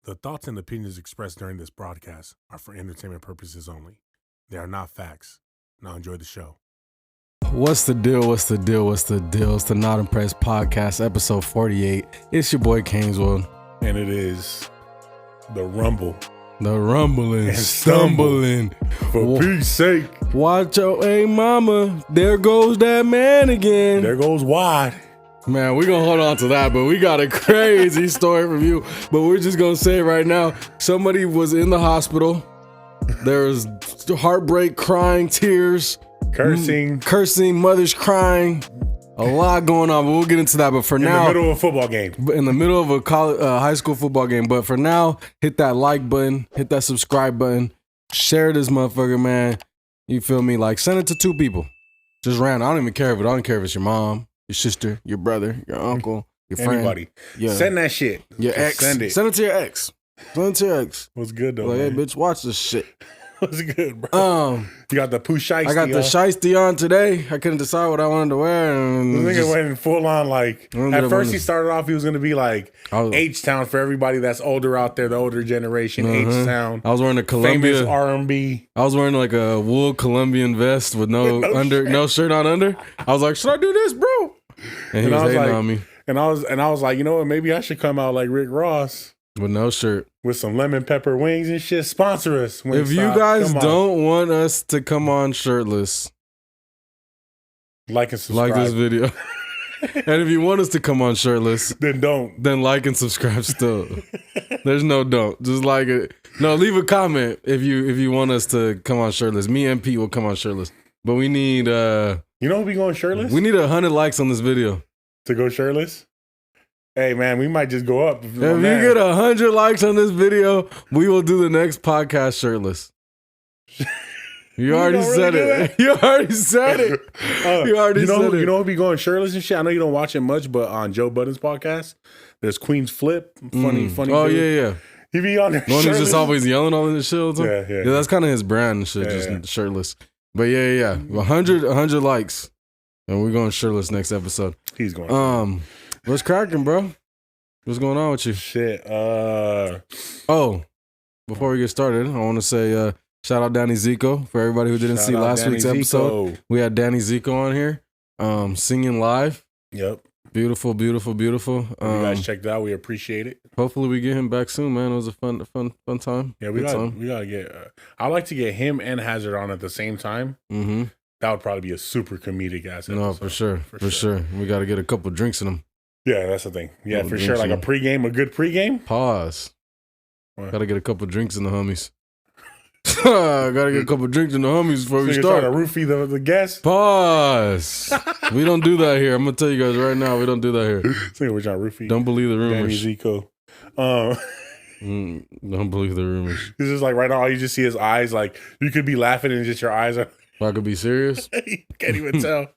The thoughts and opinions expressed during this broadcast are for entertainment purposes only. They are not facts. Now enjoy the show. What's the deal? What's the deal? What's the deal? It's the Not Impressed Podcast, episode 48. It's your boy Kanesworld. And it is the rumble. The rumbling, And stumbling. For peace sake. Watch out, hey mama. There goes that man again. There goes wide. Man, we're going to hold on to that, but we got a crazy story from you. But we're just going to say right now, somebody was in the hospital. There was heartbreak, crying, tears. Cursing, mothers crying. A lot going on, but we'll get into that. But for now, in the middle of a football game. In the middle of a high school football game. But for now, hit that like button, hit that subscribe button, share this motherfucker, man. You feel me? Like, send it to 2 people. Just random. I don't even care if it's your mom, your sister, your brother, your uncle, your friend. Anybody. Yeah. Send that shit. Your ex. Send it to your ex. Send it to your ex. What's good though? Like, man? hey, bitch, watch this shit. What's good, bro? You got the poo shiesty. I got the shiesty on today. I couldn't decide what I wanted to wear. And the nigga went full on like. At first, he started off. He was gonna be like H-Town for everybody that's older out there, the older generation. H-Town. I was wearing a Columbia famous R&B. I was wearing like a wool Colombian vest with no shirt on under. I was like, should I do this, bro? And he was hating on me. And I was like, you know what? Maybe I should come out like Rick Ross. With no shirt. With some lemon pepper wings and shit. Sponsor us. If you guys don't want us to come on shirtless, like and subscribe. Like this video. And if you want us to come on shirtless, then don't. Then like and subscribe still. There's no don't. Just like it. No, leave a comment if you want us to come on shirtless. Me and Pete will come on shirtless. But we need You know who be going shirtless? We need 100 likes on this video. To go shirtless? Hey, man, we might just go up. If you get 100 likes on this video, we will do the next podcast shirtless. You already said it. You already said it. You already said it. You know who be going shirtless and shit? I know you don't watch it much, but on Joe Budden's podcast, there's Queen's Flip. Funny Oh, dude. yeah. He be on there One who's just always yelling all in the shit all the time. Yeah. That's kind of his brand and shit, just shirtless. But yeah. 100 likes. And we're going shirtless next episode. He's going what's cracking, bro? What's going on with you? Shit. Oh, before we get started, I want to say shout out Danny Zico for everybody who didn't see last week's episode. We had Danny Zico on here, singing live. Yep. Beautiful. You guys checked it out. We appreciate it. Hopefully we get him back soon, man. It was a fun time. Yeah, we gotta get. I like to get him and Hazard on at the same time. Mm-hmm. That would probably be a super comedic ass episode. No, for sure. We got to get a couple drinks in them. Yeah, that's the thing. Yeah, for sure. Like a good pregame. Pause. Got to get a couple drinks in the homies. Got to get a couple drinks in the homies before we start. Trying to roofie the guests. Pause. We don't do that here. I'm going to tell you guys right now, we don't do that here. So we're trying to roofie. Don't believe the rumors. Danny Zico. Don't believe the rumors. It's just like right now, all you just see his eyes. Like you could be laughing and just your eyes are. I could be serious. You can't even tell.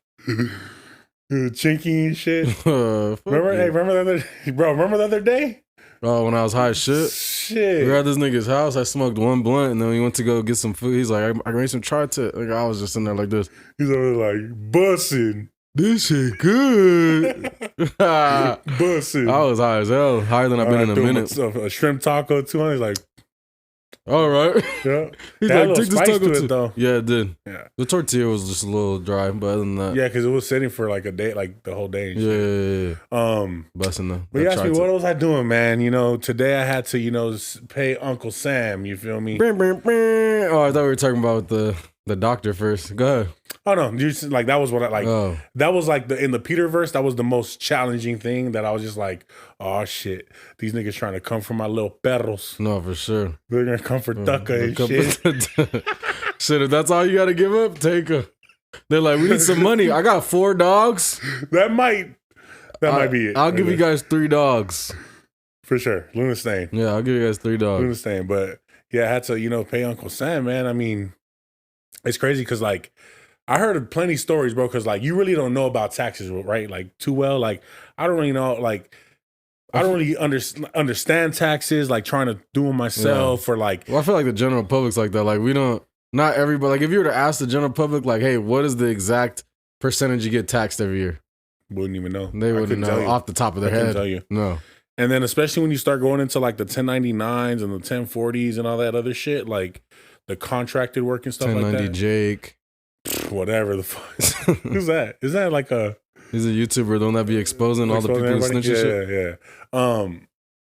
Chinky and shit. Remember the other day? Oh, when I was high as shit? Shit. We were at this nigga's house. I smoked one blunt, and then we went to go get some food. He's like, I made some tri-tip. Like, I was just in there like this. He's always like, bussin'. This shit good. Bussin'. I was high as hell. Higher than I've been in a minute. A shrimp taco, 200. He's like, all right. Yeah. He's like, take this taco to it, though. Yeah, it did. Yeah. The tortilla was just a little dry, but other than that. Yeah, because it was sitting for like a day, like the whole day. And shit. Yeah. Busting the. But you asked me, what was I doing, man? You know, today I had to, pay Uncle Sam. You feel me? Oh, I thought we were talking about the doctor first. Go ahead. Oh no, like that was what I like. Oh. That was like in the Peterverse. That was the most challenging thing. That I was just like, oh shit, these niggas trying to come for my little perros. No, for sure. They're gonna come for Tucka and shit. Shit, if that's all you got to give up, take her. They're like, we need some money. I got 4 dogs. That might be it. I'll give you guys 3 dogs for sure. Luna Stain. Yeah, I'll give you guys 3 dogs. Luna Stain, but yeah, I had to pay Uncle Sam, man. I mean, it's crazy because like. I heard plenty of stories, bro, because, like, you really don't know about taxes, right? Like, too well. Like, I don't really know, like, I don't really understand taxes, like, trying to do them myself or, like. Well, I feel like the general public's like that. Like, we don't, not everybody, like, if you were to ask the general public, like, hey, what is the exact percentage you get taxed every year? Wouldn't even know. They wouldn't know off the top of their head. Tell you. No. And then especially when you start going into like the 1099s and the 1040s and all that other shit, like the contracted work and stuff like 1090 that. Jake. Whatever the fuck. Who's that? Is that like a... He's a YouTuber, don't that be exposing all the people who snitch and shit? Yeah.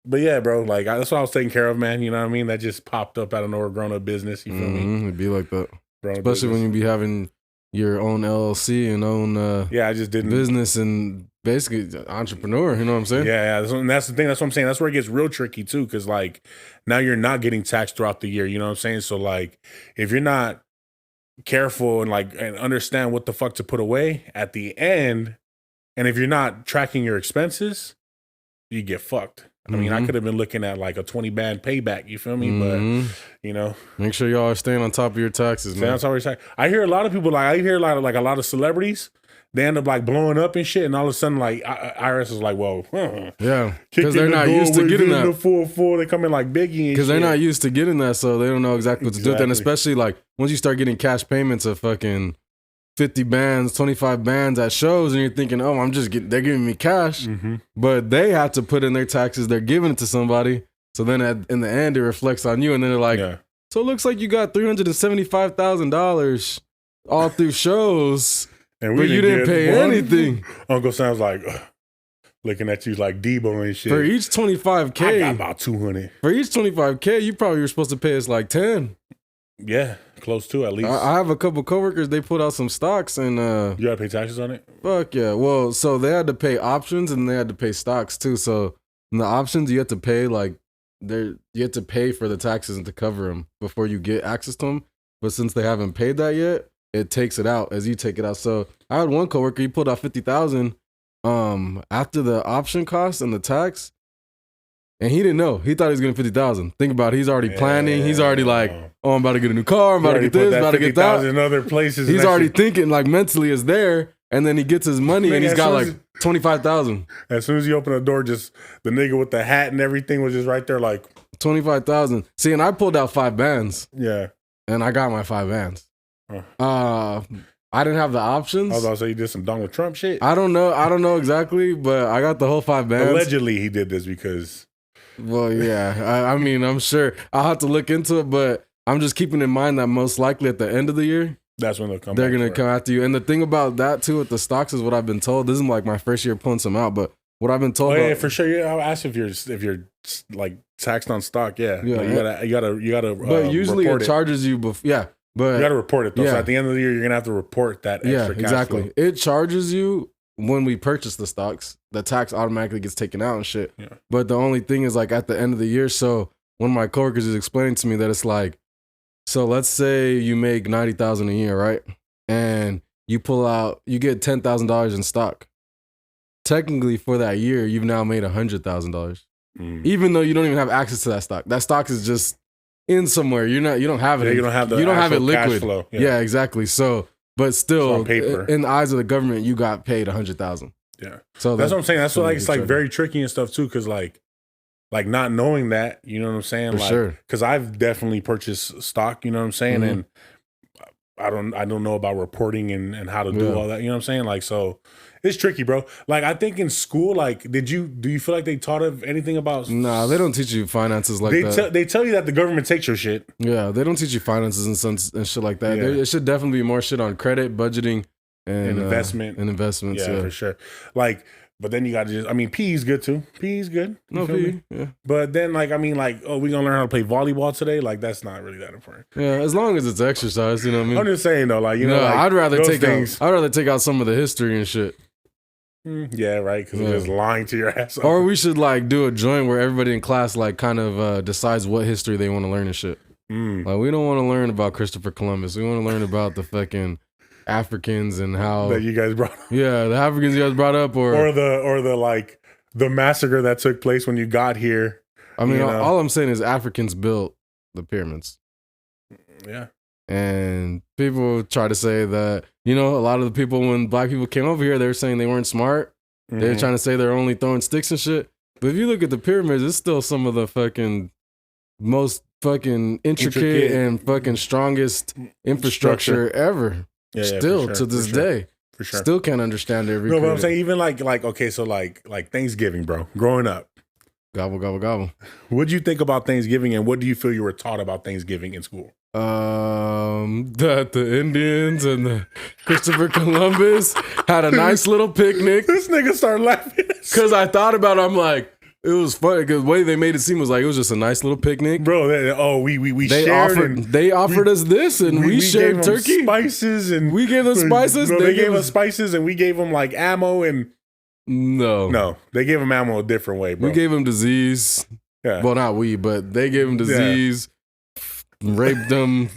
But yeah, bro, like that's what I was taking care of, man. You know what I mean? That just popped up out of nowhere, grown up business. You feel me? It'd be like that. Grown-up Especially business. when you be having your own LLC and own I just didn't business and basically entrepreneur. You know what I'm saying? Yeah. And that's the thing. That's what I'm saying. That's where it gets real tricky too, because like now you're not getting taxed throughout the year. You know what I'm saying? So like, if you're not careful and like and understand what the fuck to put away at the end, and if you're not tracking your expenses, you get fucked. I mean, I could have been looking at like a 20 band payback. You feel me? But you know, make sure y'all are staying on top of your taxes, man. That's always. I hear a lot of people like a lot of celebrities. They end up like blowing up and shit, and all of a sudden, like IRS is like, "Well, yeah," because they're not used to getting that. The full, they come in like Biggie, because they're not used to getting that, so they don't know exactly what to do with it. And especially like once you start getting cash payments of fucking 50 bands, 25 bands at shows, and you're thinking, "Oh, they're giving me cash," but they have to put in their taxes. They're giving it to somebody, so then in the end, it reflects on you, and then they're like, "So it looks like you got $375,000 all through shows." But you didn't pay anything. Uncle Sam's like looking at you like Debo and shit. For each 25K, I got about 200. For each 25K, you probably were supposed to pay us like 10. Yeah, close to at least. I have a couple coworkers. They put out some stocks and you gotta pay taxes on it. Fuck yeah. Well, so they had to pay options and they had to pay stocks too. So in the options, you have to pay you have to pay for the taxes to cover them before you get access to them. But since they haven't paid that yet, it takes it out as you take it out. So I had one coworker, he pulled out $50,000 after the option cost and the tax, and he didn't know. He thought he was getting $50,000. Think about it. He's already planning. He's already like, "Oh, I'm about to get a new car. I'm about to get this. About to get that." In other places, he's already thinking like mentally is there, and then he gets his money and he's got like 25,000. As soon as you open the door, just the nigga with the hat and everything was just right there, like 25,000. See, and I pulled out 5 bands. Yeah, and I got my 5 bands. I didn't have the options. I was about to say you did some Donald Trump shit. I don't know exactly, but I got the whole 5 bands. Allegedly, he did this because. Well, yeah. I mean, I'm sure I'll have to look into it, but I'm just keeping in mind that most likely at the end of the year, that's when they're gonna come after you. And the thing about that too with the stocks is what I've been told. This is like my first year pulling some out, but what I've been told. Yeah, for sure. Yeah, I'll ask if you're like taxed on stock. Yeah, like you gotta. But usually it charges you. But you got to report it though. So at the end of the year, you're gonna have to report that extra cash exactly. flow. It charges you when we purchase the stocks. The tax automatically gets taken out and shit. Yeah. But the only thing is like at the end of the year. So one of my coworkers is explaining to me that it's like, so let's say you make $90,000 a year, right? And you get $10,000 in stock. Technically, for that year, you've now made $100,000, even though you don't even have access to that stock. That stock is just in somewhere. You don't have it. Yeah, you don't have it liquid. Cash flow. Yeah, exactly. So, but still, on paper. In the eyes of the government, you got paid $100,000. Yeah. So that's what I'm saying. That's why it's like very tricky and stuff too, because like not knowing that, you know what I'm saying? For sure. Because I've definitely purchased stock, you know what I'm saying, and I don't know about reporting and how to do all that. You know what I'm saying? Like, so it's tricky, bro. Like, I think in school, like, do you feel like they taught anything about? Nah, they don't teach you finances like that. They tell you that the government takes your shit. Yeah, they don't teach you finances and shit like that. Yeah. It should definitely be more shit on credit, budgeting, and investment. And investments. Yeah, for sure. Like, but then you got to PE's good too. PE's good. No, PE, yeah. But then, like, we're going to learn how to play volleyball today? Like, that's not really that important. Yeah, as long as it's exercise, you know what I mean? I'm just saying, though, like, you know, like, I'd rather take out some of the history and shit. Yeah, right, because they're just lying to your ass. Or we should, like, do a joint where everybody in class, like, kind of decides what history they want to learn and shit. Like, we don't want to learn about Christopher Columbus. We want to learn about the fucking Africans and how that you guys brought up. Yeah, the Africans you guys brought up, or the like the massacre that took place when you got here. I mean, all I'm saying is Africans built the pyramids. Yeah. And people try to say that, you know, a lot of the people, when black people came over here, they were saying they weren't smart. They were trying to say they're only throwing sticks and shit. But if you look at the pyramids, it's still some of the fucking most fucking intricate and fucking strongest infrastructure ever. Yeah, still to this day. For sure. Still can't understand every. No, but I'm saying even like okay, so like Thanksgiving, bro. Growing up, Gobble, gobble, gobble. What do you think about Thanksgiving, and what do you feel you were taught about Thanksgiving in school? That the Indians and the Christopher Columbus had a nice little picnic. This nigga started laughing. Because I thought about it, I'm like, it was funny because the way they made it seem was like it was just a nice little picnic. Bro, they offered us this and we shared gave them turkey. Spices and We gave them spices. No, they gave us spices and we gave them like ammo and no, they gave them ammo a different way, bro. We gave them disease. Yeah. Well, not we, but they gave them disease. Yeah. Raped them.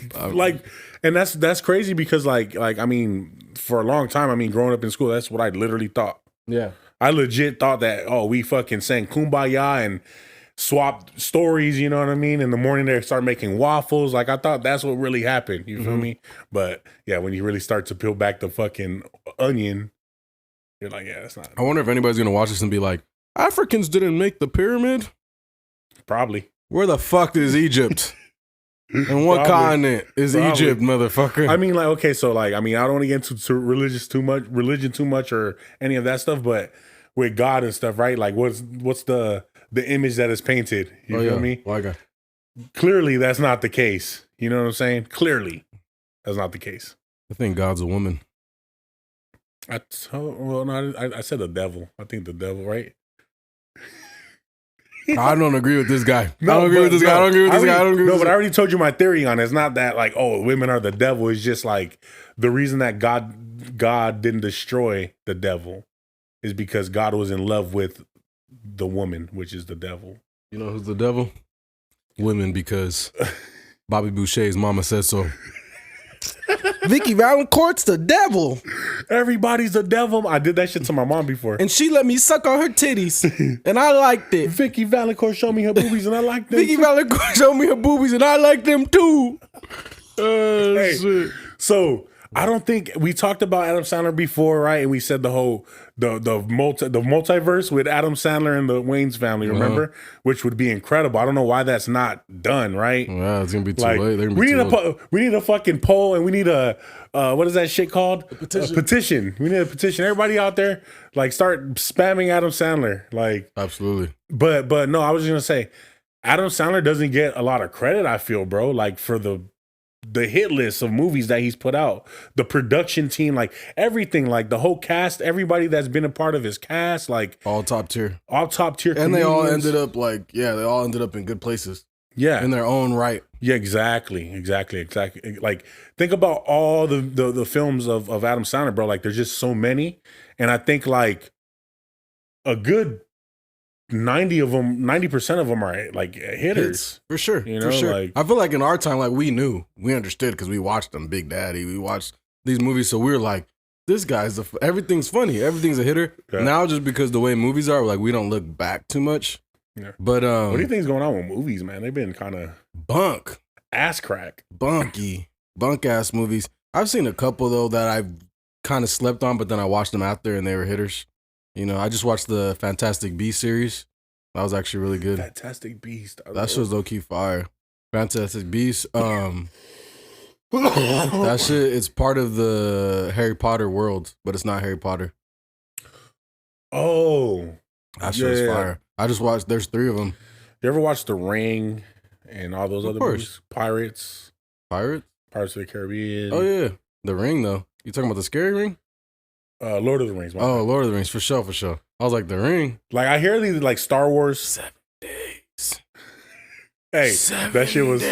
And that's crazy because like I mean, for a long time, I mean, growing up in school, that's what I literally thought. Yeah. I legit thought that, we fucking sang Kumbaya and swapped stories, you know what I mean? In the morning they start making waffles. Like I thought that's what really happened. You feel me? But yeah, when you really start to peel back the fucking onion, you're like, yeah, that's not. I wonder if anybody's gonna watch this and be like, Africans didn't make the pyramid? Probably. Where the fuck is Egypt? And what continent is Egypt, motherfucker? I mean, like, okay, so like, I mean, I don't want to get into religion too much or any of that stuff, but with God and stuff, right? Like, what's the image that is painted? You feel me? Okay. Clearly, that's not the case. You know what I'm saying? Clearly, that's not the case. I think God's a woman. I said the devil. I think the devil, right? I don't agree with this guy. I don't agree with this guy. But I already told you my theory on it. It's not that like, women are the devil. It's just like the reason that God didn't destroy the devil is because God was in love with the woman, which is the devil. You know who's the devil? Women, because Bobby Boucher's mama said so. Vicky Valancourt's the devil. Everybody's the devil. I did that shit to my mom before. And she let me suck on her titties. And I liked it. Vicky Valancourt showed me her boobies and I liked them. Vicky Valancourt showed me her boobies and I liked them too. Shit. So I don't think we talked about Adam Sandler before, right? And we said the whole the multiverse with Adam Sandler and the Wayans family, remember? Which would be incredible. I don't know why that's not done, right? Yeah, it's gonna be too late. We need a fucking poll, and we need a what is that shit called? A petition. A petition. We need a petition. Everybody out there, like, start spamming Adam Sandler, like. Absolutely. But no, I was just gonna say, Adam Sandler doesn't get a lot of credit. I feel, bro, like for the hit list of movies that he's put out, the production team, like everything, like the whole cast, everybody that's been a part of his cast, like all top tier. And they all ended up they all ended up in good places. Yeah. In their own right. Yeah, exactly. Like, think about all the films of Adam Sandler, bro. Like, there's just so many. And I think like a good 90% of them are like hitters. For sure. You know, for sure. like, I feel like in our time, like we understood because we watched them, Big Daddy. We watched these movies, so we were like, this guy's everything's funny, everything's a hitter. Yeah. Now, just because the way movies are, like we don't look back too much. Yeah. But what do you think's going on with movies, man? They've been kind of ass crack, bunk ass movies. I've seen a couple though that I've kind of slept on, but then I watched them after and they were hitters. You know, I just watched the Fantastic Beasts series. That was actually really good. Fantastic Beast. That show's low key fire. Fantastic Beasts. That shit is part of the Harry Potter world, but it's not Harry Potter. Oh, that show's fire. I just watched. There's 3 of them. You ever watch The Ring and all those other movies? Pirates of the Caribbean. Oh yeah, The Ring though. You talking about the scary ring? Lord of the Rings. Lord of the Rings, for sure. I was like, The Ring. Like, I hear these like Star Wars. 7 days. Hey, that shit was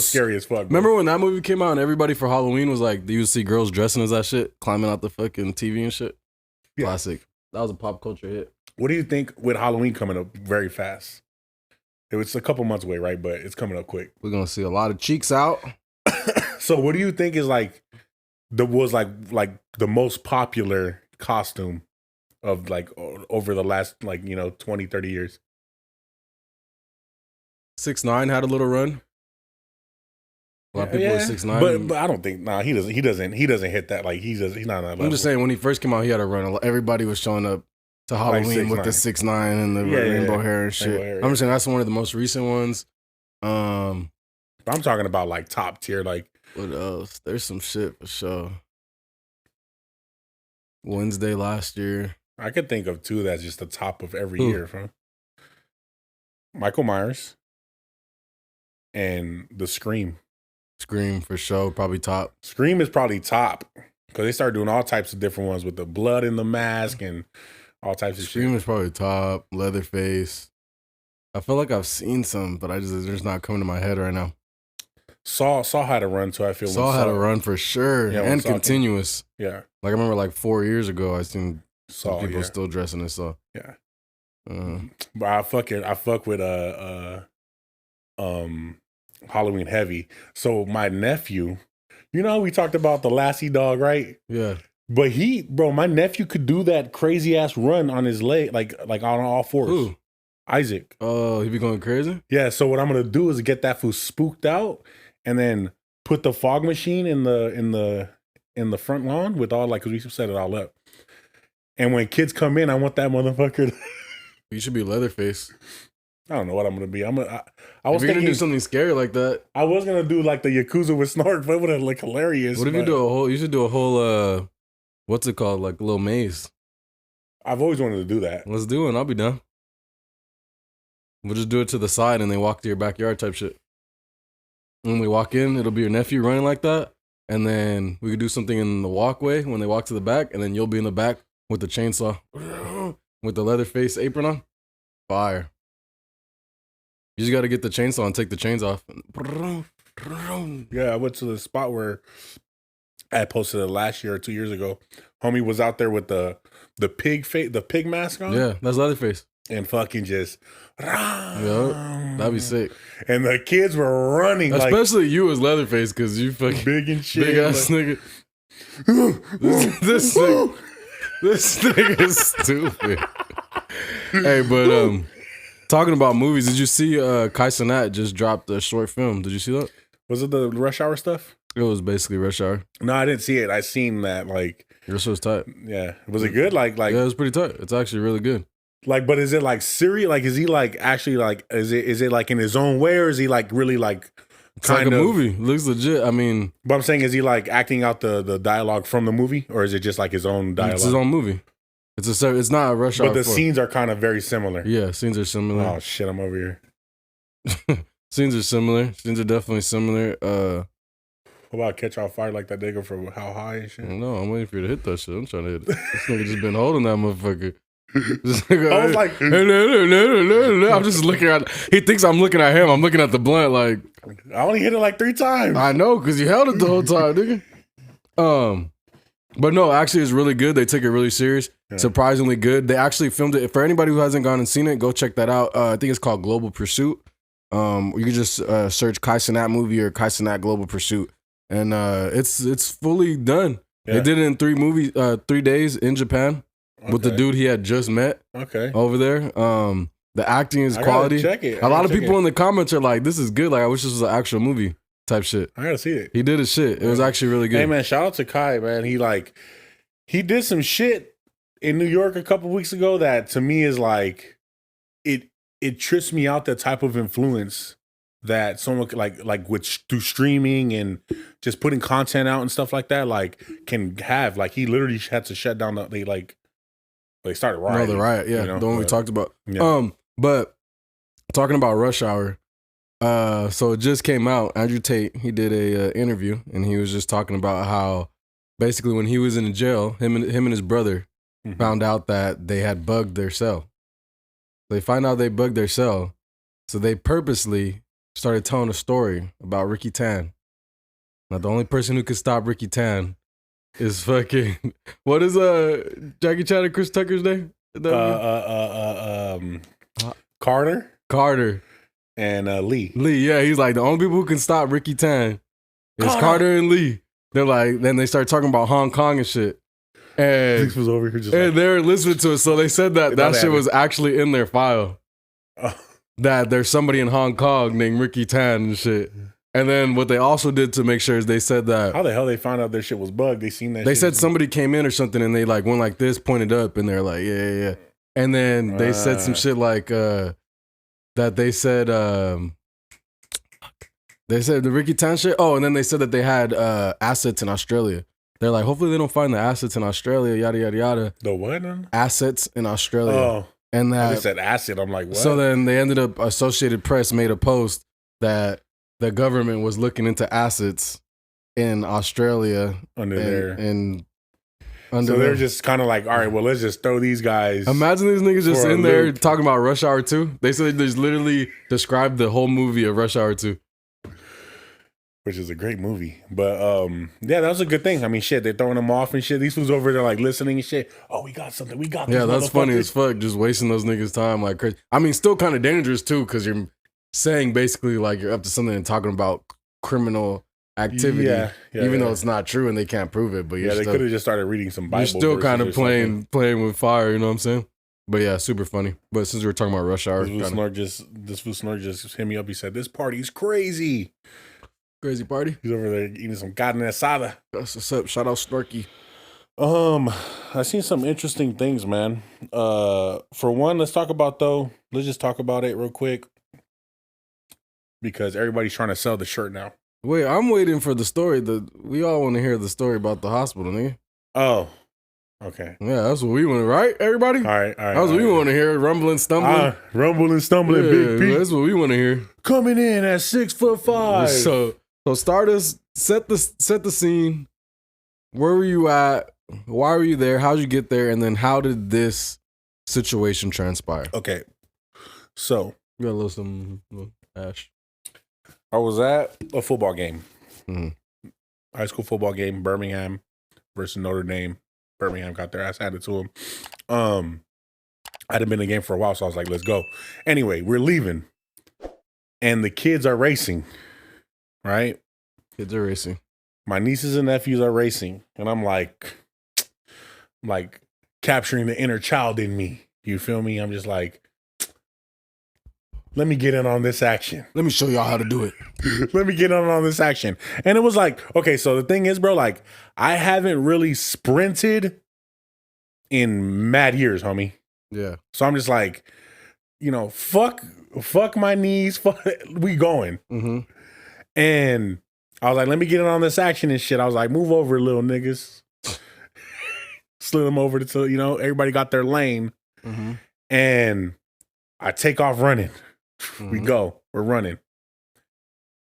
scary as fuck. Bro. Remember when that movie came out and everybody for Halloween was like, you would see girls dressing as that shit, climbing out the fucking TV and shit? Yeah. Classic. That was a pop culture hit. What do you think with Halloween coming up very fast? It was a couple months away, right? But it's coming up quick. We're gonna see a lot of cheeks out. So what do you think is like the most popular costume of like over the last 20, 30 years? 6ix9ine had a little run. A lot of people with 6ix9ine. But I don't think he doesn't hit that, like he's not on that level. I'm just saying when he first came out he had a run. Everybody was showing up to Halloween with the 6ix9ine and the rainbow hair and shit. I'm just saying that's one of the most recent ones. I'm talking about like top tier, like what else? There's some shit for sure. Wednesday last year. I could think of 2 that's just the top of every year, from. Michael Myers, and the Scream. Scream for sure, probably top. Scream is probably top because they started doing all types of different ones with the blood in the mask and all types of Scream shit. is probably top. Leatherface. I feel like I've seen some, but they're just not coming to my head right now. Saw had a run too. I feel Saw had a run for sure, Yeah, and Saw continuous. Yeah, Like I remember, like 4 years ago, I seen Saw people yeah. still dressing as Saw. Yeah. Uh, But I fuck with Halloween heavy. So my nephew, you know, we talked about the Lassie dog, right? yeah. But my nephew could do that crazy ass run on his leg, like on all fours. Who? Isaac. Oh, he be going crazy? Yeah. So what I'm gonna do is get that fool spooked out, and then put the fog machine in the front lawn with all, like, cause we set it all up. And when kids come in, I want that motherfucker. You should be Leatherface. I don't know what I'm gonna be. I was If you're thinking gonna do something scary like that, I was gonna do like the Yakuza with Snark, but it would have looked hilarious. what if you do a whole? You should do a whole. What's it called? Like a little maze. I've always wanted to do that. Let's do it. I'll be down. We'll just do it to the side and they walk to your backyard type shit. When we walk in, it'll be your nephew running like that, and then we could do something in the walkway when they walk to the back, and then you'll be in the back with the chainsaw, with the Leatherface apron on. Fire. You just got to get the chainsaw and take the chains off. Yeah, I went to the spot where I had posted it last year or 2 years ago. Homie was out there with the pig mask on. Yeah, that's Leatherface. And fucking just, Yeah, that'd be sick. And the kids were running, especially you as Leatherface, because you fucking big and shit, big ass nigga. this nigga is stupid. Hey, but talking about movies, did you see Kai Cenat just dropped a short film? Did you see that? Was it the Rush Hour stuff? It was basically Rush Hour. No, I didn't see it. I seen that, like, Rush was tight. Yeah, was it good? Like yeah, it was pretty tight. It's actually really good. Like, but is it like serious? Like, is he like actually like is it like in his own way, or is he like really like it's kind like a movie? It looks legit. I mean, but I'm saying, is he like acting out the dialogue from the movie, or is it just like his own dialogue? It's his own movie. It's not a Rush Hour. But the scenes are kind of very similar. Yeah, scenes are similar. Oh shit, I'm over here. Scenes are similar. Scenes are definitely similar. What about Catch on Fire, like that nigga from How High and shit? No, I'm waiting for you to hit that shit. I'm trying to hit it. This nigga just been holding that motherfucker. I was like, I'm just looking at. He thinks I'm looking at him. I'm looking at the blunt. Like, I only hit it like 3 times. I know, because you held it the whole time, nigga. But no, actually, it's really good. They took it really serious. Yeah. Surprisingly good. They actually filmed it. For anybody who hasn't gone and seen it, go check that out. I think it's called Global Pursuit. You can just search Kai Cenat movie or Kai Cenat Global Pursuit, and it's fully done. Yeah. They did it in 3 days in Japan. Okay. With the dude he had just met over there. The acting is quality. Check it. A lot of people in the comments are like, this is good. Like, I wish this was an actual movie type shit. I gotta see it. He did his shit. It was actually really good. Hey man, shout out to Kai, man. He did some shit in New York a couple weeks ago that to me is like, it trips me out, the type of influence that someone like with through streaming and just putting content out and stuff like that, like, can have. Like, he literally had to shut down they started rioting. No, the riot, yeah. You know? The one we talked about. Yeah. But talking about Rush Hour, so it just came out. Andrew Tate, he did a interview, and he was just talking about how basically when he was in jail, him and his brother found out that they had bugged their cell. They find out they bugged their cell, so they purposely started telling a story about Ricky Tan. Now, the only person who could stop Ricky Tan is fucking, what is Jackie Chan and Chris Tucker's name? Carter and Lee. Yeah, he's like, the only people who can stop Ricky Tan is Carter and Lee. They're like, then they start talking about Hong Kong and shit. And was over here just they're listening to it. So they said that shit was actually in their file. That there's somebody in Hong Kong named Ricky Tan and shit. And then what they also did to make sure is they said that, how the hell they found out their shit was bugged? They seen that. They said somebody came in or something, and they like went like this, pointed up, and they're like, yeah. And then they said some shit like that. They said the Ricky Tan shit. Oh, and then they said that they had assets in Australia. They're like, hopefully they don't find the assets in Australia. Yada yada yada. The what? Assets in Australia. Oh. And They that said acid. I'm like, what? so then they ended up Associated Press made a post that the government was looking into acids in Australia under there. And so they're just kind of like, all right, well, let's just throw these guys. Imagine these niggas just for a in there loop. talking about Rush Hour 2. They said they just literally described the whole movie of Rush Hour 2. Which is a great movie. But yeah, that was a good thing. I mean, shit, they're throwing them off and shit. These fools over there like listening and shit. Oh, we got something. We got this. Yeah, that's funny as fuck. Just wasting those niggas' time like crazy. I mean, still kind of dangerous too, because you're saying basically like you're up to something and talking about criminal activity, even though it's not true and they can't prove it. But they could have just started reading some Bible. You're still kind of playing with fire. You know what I'm saying? But yeah, super funny. But since we were talking about Rush Hour, this fool Snark just hit me up. He said, "This party's crazy." Crazy party. He's over there eating some carne asada. That's what's up. Shout out Snarky. I seen some interesting things, man. For one, let's just talk about it real quick because everybody's trying to sell the shirt now. Wait, I'm waiting for the story. We all want to hear the story about the hospital, nigga. Oh, okay. Yeah, that's what we want, right? Everybody. All right. That's what we want to hear. Rumbling, stumbling, Big Pete. That's what we want to hear. Coming in at 6'5". So start us. Set the scene. Where were you at? Why were you there? How'd you get there? And then how did this situation transpire? Okay. So you got a little ash. I was at a football game. Mm-hmm. High school football game, Birmingham versus Notre Dame. Birmingham got their ass handed to them. I hadn't been in the game for a while, so I was like, let's go. Anyway, we're leaving. And the kids are racing. Right? Kids are racing. My nieces and nephews are racing. And I'm like capturing the inner child in me. You feel me? I'm just like, let me get in on this action. Let me show y'all how to do it. Let me get in on this action. And it was like, okay, so the thing is, bro, like, I haven't really sprinted in mad years, homie. Yeah. So I'm just like, fuck my knees. We going. Mm-hmm. And I was like, let me get in on this action and shit. I was like, move over, little niggas. Slid them over to, everybody got their lane. Mm-hmm. And I take off running. Mm-hmm. We're running.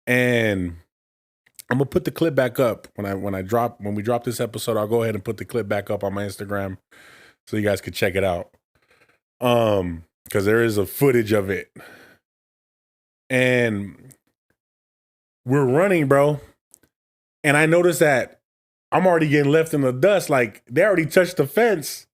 And I'm gonna put the clip back up when we drop this episode. I'll go ahead and put the clip back up on my Instagram so you guys could check it out. Because there is a footage of it. And we're running, bro. And I noticed that I'm already getting left in the dust. Like, they already touched the fence.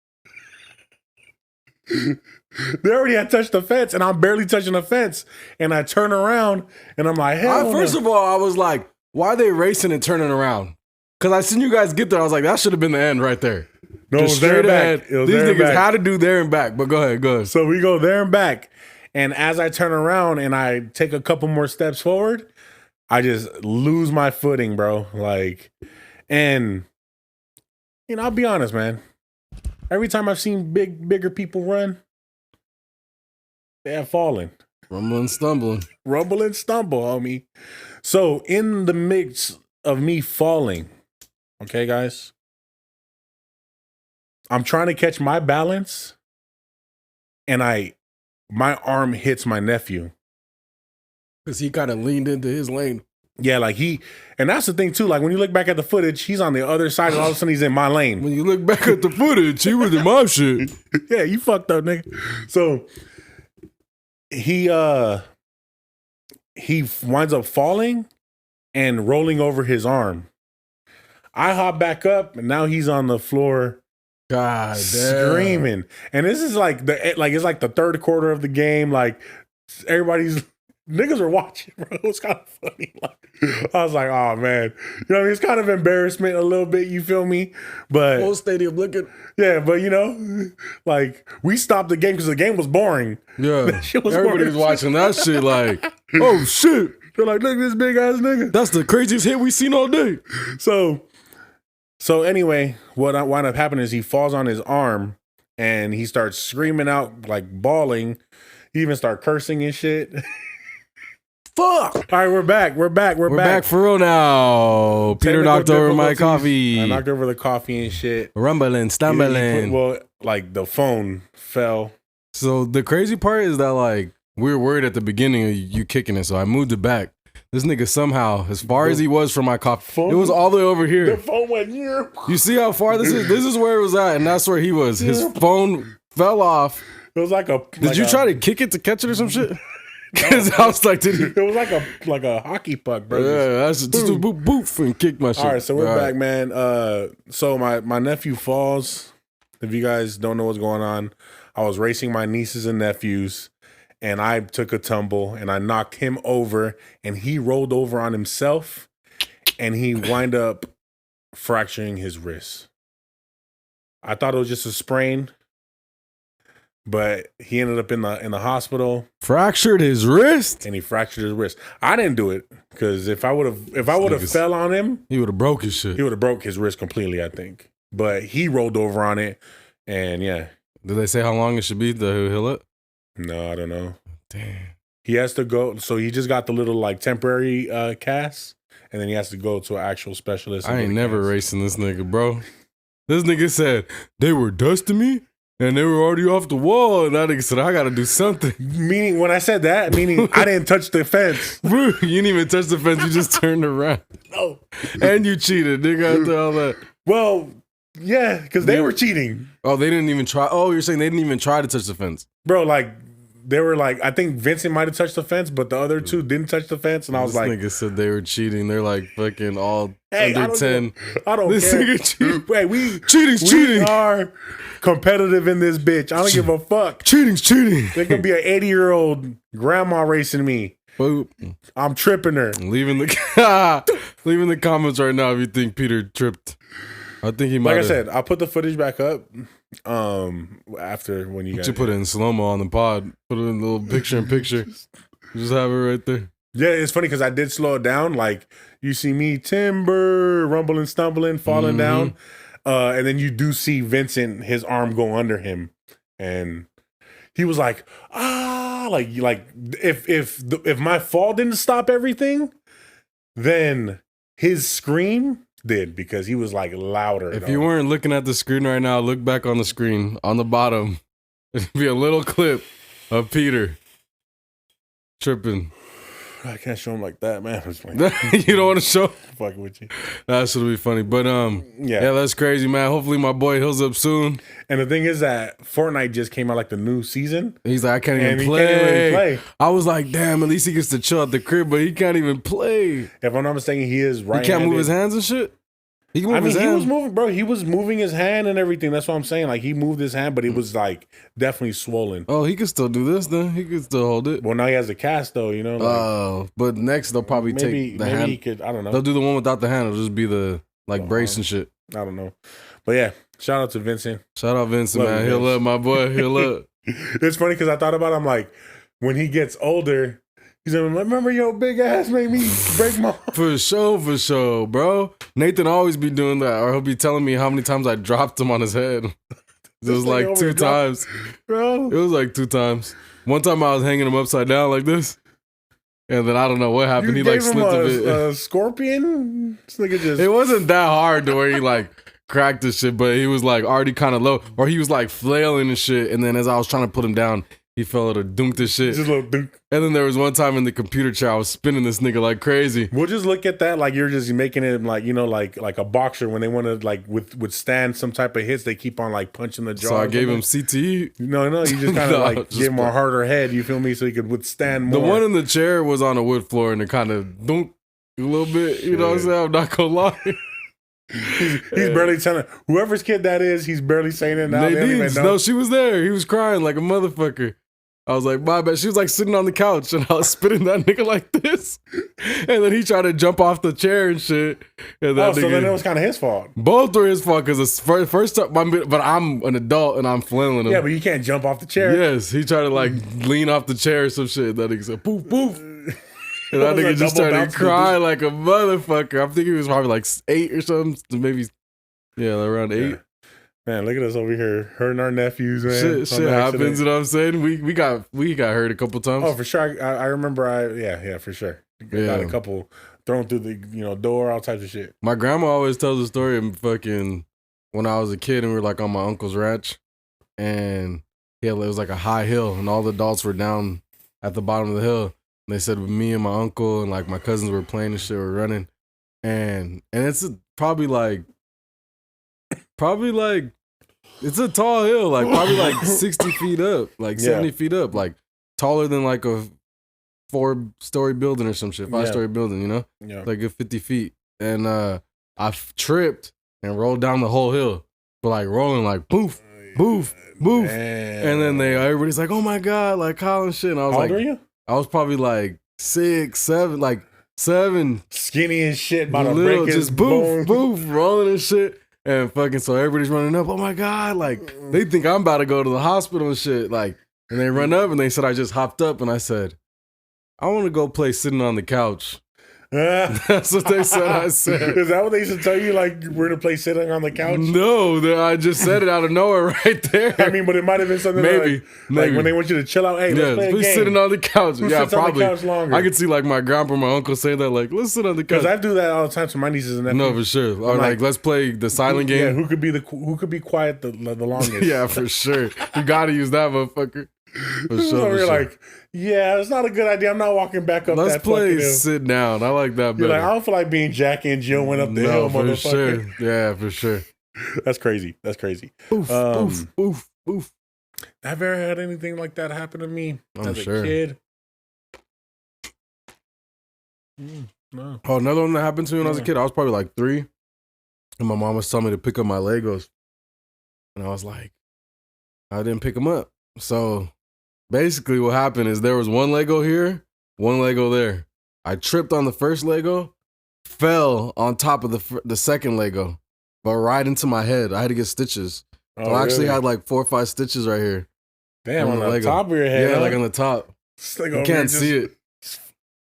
They already had touched the fence, and I'm barely touching the fence. And I turn around, and I'm like, hell First of all, I was like, why are they racing and turning around? Because I seen you guys get there. I was like, that should have been the end right there. No, just it was there and back. These niggas had to do there and back. But go ahead. So we go there and back. And as I turn around and I take a couple more steps forward, I just lose my footing, bro. Like, and, I'll be honest, man. Every time I've seen bigger people run, they have fallen. Rumbling, stumbling. Rumble and stumble, homie. So in the mix of me falling, okay, guys, I'm trying to catch my balance, and my arm hits my nephew. Because he kind of leaned into his lane. Yeah, like and that's the thing too, like when you look back at the footage, he's on the other side and all of a sudden he's in my lane. When you look back at the footage, he was in my shit. Yeah, you fucked up, nigga. So he winds up falling and rolling over his arm. I hop back up and now he's on the floor. God damn. Screaming. And this is it's like the third quarter of the game. Like, everybody's niggas are watching, bro. It was kind of funny. Like, I was like, oh man. It's kind of embarrassment a little bit, you feel me? But whole stadium looking. Yeah, but like, we stopped the game because the game was boring. Yeah. Everybody was watching that shit like, oh shit. They're like, look at this big ass nigga. That's the craziest hit we've seen all day. So anyway, what wound up happening is he falls on his arm and he starts screaming out, like bawling. He even start cursing and shit. Fuck! All right, we're back. We're back for real now. Peter knocked over my coffee. I knocked over the coffee and shit. Rumbling, stumbling. Like the phone fell. So the crazy part is that like we were worried at the beginning of you kicking it, so I moved it back. This nigga somehow, as far as he was from my coffee, it was all the way over here. The phone went here. You see how far this is? This is where it was at, and that's where he was. His phone fell off. It was like a. Did you try to kick it to catch it or some shit? Because I was like, it was like a hockey puck, bro. Yeah, that's just boop boof and kick my shit. All right, so we're back, man. So my nephew falls. If you guys don't know what's going on, I was racing my nieces and nephews, and I took a tumble, and I knocked him over, and he rolled over on himself, and he wind up fracturing his wrist. I thought it was just a sprain, but he ended up in the hospital. Fractured his wrist, and he fractured his wrist. I didn't do it because if I would have fell on him, he would have broke his shit. He would have broke his wrist completely, I think. But he rolled over on it, and yeah. Did they say how long it should be to heal it? No, I don't know. Damn. He has to go. So he just got the little like temporary cast, and then he has to go to an actual specialist. I ain't never racing this nigga, bro. This nigga said they were dusting me. And they were already off the wall, and that nigga said, I gotta do something. Meaning, when I said that, meaning I didn't touch the fence. Bro, you didn't even touch the fence, you just turned around. No. And you cheated, nigga, after all that. Well, yeah, because they were cheating. Oh, they didn't even try. Oh, you're saying they didn't even try to touch the fence. Bro, like, they were like, I think Vincent might have touched the fence, but the other two didn't touch the fence, and I was this like... nigga said they were cheating. They're like fucking all under I 10. I don't this care. Nigga cheating. Wait, we cheating. Are competitive in this bitch. I don't give a fuck. Cheating's cheating. There could be an 80-year-old grandma racing me. Boop. I'm tripping her. Leaving the comments right now if you think Peter tripped. I think he might. Like I said, I'll put the footage back up. After when you guys put it in slow-mo on the pod. Put it in a little picture-in-picture. Just have it right there. Yeah, it's funny because I did slow it down. Like you see me timber, rumbling, stumbling, falling down. And then you do see Vincent, his arm go under him. And he was like, like if my fall didn't stop everything, then his scream did, because he was like louder. If you weren't looking at the screen right now, look back on the screen. On the bottom, it'd be a little clip of Peter tripping. I can't show him like that, man. You don't want to show? Fucking with you. That should be funny. But yeah, that's crazy, man. Hopefully my boy heals up soon. And the thing is that Fortnite just came out like the new season. He's like, I can't even play. I was like, damn, at least he gets to chill at the crib, but he can't even play. If I'm not mistaken, he is right. He can't move his hands and shit. He was moving, bro. He was moving his hand and everything. That's what I'm saying. Like, he moved his hand, but it was like definitely swollen. Oh, he could still do this then. He could still hold it. Well, now he has a cast though, you know. Oh, but next they'll probably take the hand. He could, I don't know. They'll do the one without the hand. It'll just be the brace and shit. I don't know. But yeah, shout out to Vincent. Shout out Vincent, man. Heal up, my boy. Heal up. It's funny because I thought about it. I'm like, when he gets older, he's like, remember your big ass made me break my... For sure, bro. Nathan always be doing that, or he'll be telling me how many times I dropped him on his head. It was like 2 times. Bro. It was like 2 times. One time I was hanging him upside down like this, and then I don't know what happened. He like slipped a bit. A scorpion? This nigga just... It wasn't that hard to where he like cracked this shit, but he was like already kind of low, or he was like flailing and shit, and then as I was trying to put him down, he fell out of dunked this shit. Just a little dunk. And then there was one time in the computer chair, I was spinning this nigga like crazy. We'll just look at that like you're just making it like, you know, like a boxer when they want to like withstand some type of hits, they keep on like punching the jaw. So I gave him CTE. No, you just kind of like give him a harder head, you feel me, so he could withstand more. The one in the chair was on a wood floor and it kind of dunk a little bit, you know what I'm saying? I'm not gonna lie. He's barely telling whoever's kid that is, he's barely saying it now. No, she was there. He was crying like a motherfucker. I was like, my bad. She was like sitting on the couch and I was spitting that nigga like this. And then he tried to jump off the chair and shit. And that so then it was kind of his fault. Both were his fault because the first time, but I'm an adult and I'm flailing him. Yeah, but you can't jump off the chair. Yes, he tried to like lean off the chair or some shit. That nigga said, poof, poof. And that nigga just started crying like a motherfucker. I think he was probably like 8 or something. Maybe, yeah, around 8. Yeah. Man, look at us over here hurting our nephews, man. Shit happens, you know what I'm saying? We got hurt a couple times. Oh, for sure. I remember. Yeah, for sure. Got a couple thrown through the door, all types of shit. My grandma always tells the story of fucking when I was a kid and we were like on my uncle's ranch, and it was like a high hill, and all the adults were down at the bottom of the hill. And they said me and my uncle and like my cousins were playing and shit, were running, and it's probably like it's a tall hill, like probably like 60 feet up, like 70 feet up, like taller than like a 4-story building or some shit, 5-story building, you know? Yeah. Like a 50 feet. And I tripped and rolled down the whole hill. But like rolling like boof, boof, boof. And then everybody's like, oh my God, like Kyle and shit. And I was How like, old are you? I was probably like 6, 7, like 7. Skinny as shit, about to little, break his just boof, bones. boof, rolling and shit. And fucking, so everybody's running up. Oh my God, like they think I'm about to go to the hospital and shit. Like, and they run up and they said I just hopped up and I said, I want to go play sitting on the couch. That's what they said. I said. Is that what they used to tell you? Like, we're to play sitting on the couch? No, I just said it out of nowhere right there. I mean, but it might have been something maybe like when they want you to chill out. Hey, let's play a game. Sitting on the couch. Who yeah, sits probably. on the couch longer? I could see like my grandpa, or my uncle say that, like, let's sit on the couch. Because I do that all the time to my nieces and nephews. No, for sure. Or like, let's play the silent game. Yeah, who could be quiet the longest? Yeah, for sure. You got to use that motherfucker. For sure. So you're like, yeah, it's not a good idea. I'm not walking back up. Let's that play fucking hill. sit down. I like that better. You're like, I don't feel like being Jackie and Jill went up the hill, for motherfucker. Sure. Yeah, for sure. That's crazy. That's crazy. Oof, oof, oof, oof. Have you ever had anything like that happen to me as a sure. kid? No. Oh, another one that happened to me when I was a kid. I was probably like 3, and my mom was telling me to pick up my Legos, and I was like, I didn't pick them up. So basically, what happened is there was one Lego here, one Lego there. I tripped on the first Lego, fell on top of the second Lego, but right into my head. I had to get stitches. So I actually had like 4 or 5 stitches right here. Damn, on the Lego. Top of your head. Yeah, huh? like on the top. Like you can't see it.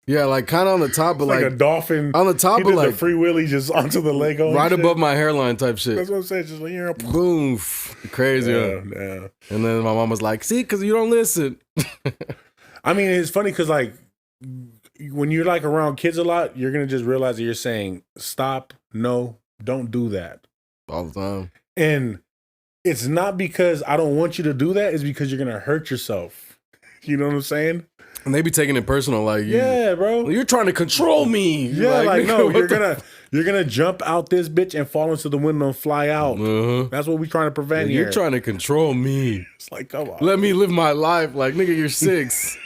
Yeah, like kind of on the top, but like a dolphin on the top, but like the free willy just onto the Lego, right above my hairline type shit. That's what I'm saying. Just like you're boom, crazy. Yeah. And then my mom was like, "See, because you don't listen." I mean, it's funny because like when you're like around kids a lot, you're gonna just realize that you're saying stop, no, don't do that all the time. And it's not because I don't want you to do that; it's because you're gonna hurt yourself. You know what I'm saying? And they be taking it personal, like, yeah, bro, you're trying to control me. Yeah, like no, you're gonna jump out this bitch and fall into the window and fly out. That's what we're trying to prevent here. You're trying to control me. It's like, come on, let me live my life. Like, nigga, you're 6.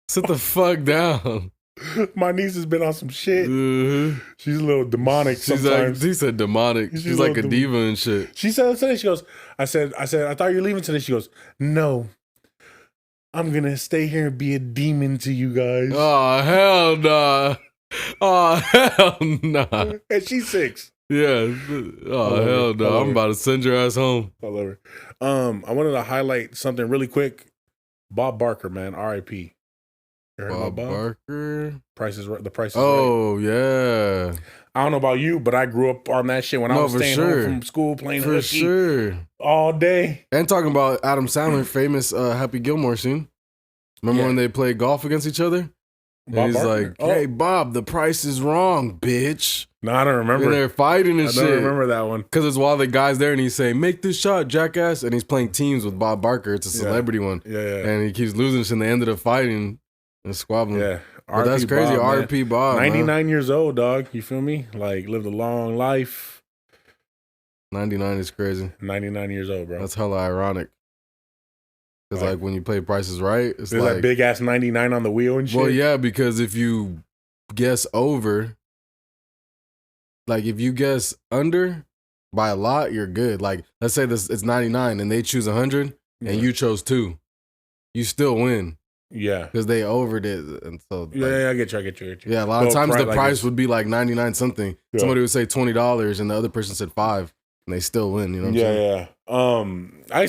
Sit the fuck down. My niece has been on some shit. She's a little demonic sometimes. She said demonic. She's like a diva and shit. She said today, she goes, I said, I thought you were leaving today. She goes, no. I'm gonna stay here and be a demon to you guys. Oh, hell nah. Oh, hell nah. And she's 6. Yeah. Oh, hell no. I'm about to send your ass home. I love her. I wanted to highlight something really quick. Bob Barker, man, R.I.P. You heard about Bob Barker? The Price is Right. Oh, yeah. I don't know about you, but I grew up on that shit when I was staying home from school playing hooky all day. And talking about Adam Sandler, famous Happy Gilmore scene. Remember when they played golf against each other? And he's like, hey, Bob, the price is wrong, bitch. No, I don't remember. And they're fighting and shit. I don't remember that one. Because it's while the guy's there and he's saying, make this shot, jackass. And he's playing teams with Bob Barker. It's a celebrity one. Yeah. And he keeps losing shit and they ended up fighting and squabbling. Yeah. But that's crazy. R.P. Bob. 99 years old, dog. You feel me? Like, lived a long life. 99 is crazy. 99 years old, bro. That's hella ironic. Because, like, when you play Price is Right, it's there's like... that big-ass 99 on the wheel and shit. Well, yeah, because if you guess over... Like, if you guess under by a lot, you're good. Like, let's say it's 99 and they choose 100 and you chose 2. You still win. Yeah. Because they overed it. And so, like, I get you. Yeah, a lot of times the price would be like 99 something. Yeah. Somebody would say $20 and the other person said 5 and they still win. You know what I'm saying? Yeah. I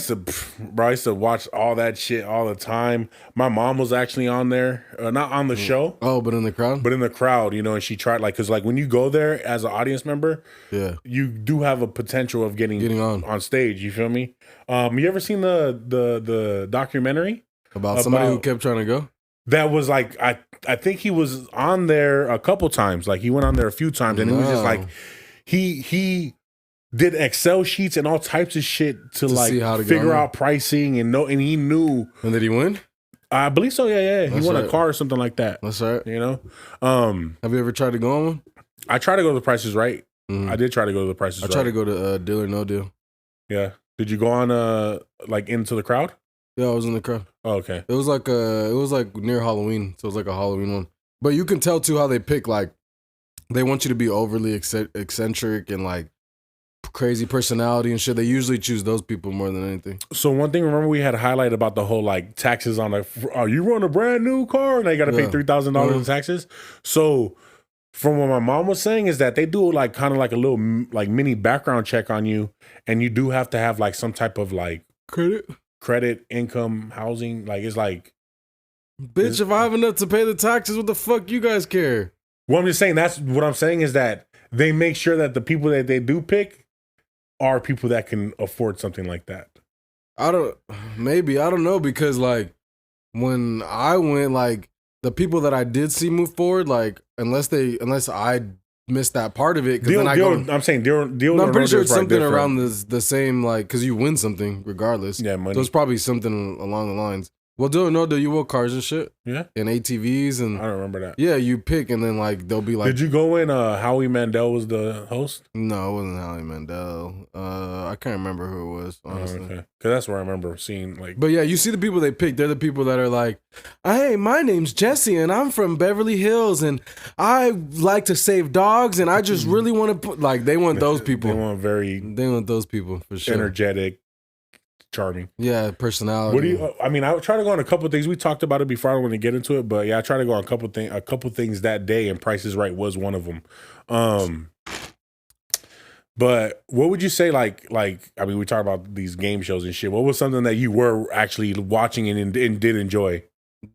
used to watch all that shit all the time. My mom was actually on there, not on the show. Oh, but in the crowd? But in the crowd, you know, and she tried, like, because, like, when you go there as an audience member, you do have a potential of getting on stage. You feel me? You ever seen the documentary? About somebody who kept trying to go? That was like, I think he was on there a couple times. Like, he went on there a few times, and it was just like, he did Excel sheets and all types of shit to like see how to figure out pricing and he knew. And did he win? I believe so. Yeah. He That's won right. a car or something like that. That's right. You know. Have you ever tried to go on one? I tried to go to the Price is Right. Mhm. I did try to go to the Price is I Right. tried to go to Deal or No Deal. Yeah. Did you go on like into the crowd? Yeah, I was in the crowd. Oh, okay. It was like near Halloween, so it was like a Halloween one. But you can tell too how they pick. Like they want you to be overly eccentric and like crazy personality and shit. They usually choose those people more than anything. So one thing, remember we had a highlight about the whole like taxes on you run a brand new car and they got to pay $3,000 in taxes. So from what my mom was saying is that they do like kind of like a little like mini background check on you, and you do have to have like some type of like credit, income, housing. Like it's like, bitch, if I have enough to pay the taxes, what the fuck you guys care? Well, I'm just saying that's what I'm saying is that they make sure that the people that they do pick are people that can afford something like that. I don't know, because like when I went, like the people that I did see move forward, like unless I missed that part of it, because then I'm saying deal. I'm pretty sure it's something around the same, like, because you win something regardless. Yeah, money. So it's probably something along the lines. Well, do you will cars and shit? Yeah. And ATVs and I don't remember that. Yeah, you pick and then like they'll be like. Did you go in? Howie Mandel was the host. No, it wasn't Howie Mandel. I can't remember who it was, honestly. Okay, because that's where I remember seeing like. But yeah, you see the people they pick. They're the people that are like, "Hey, my name's Jesse and I'm from Beverly Hills and I like to save dogs and I just really want to put." Like they want those people. They want those people for sure. Energetic. Charming. Yeah, personality. What do you? I mean, I would try to go on a couple of things. We talked about it before. I don't want to get into it, but yeah, I tried to go on a couple things that day, and Price is Right was one of them. But what would you say? Like, I mean, we talk about these game shows and shit. What was something that you were actually watching and did enjoy?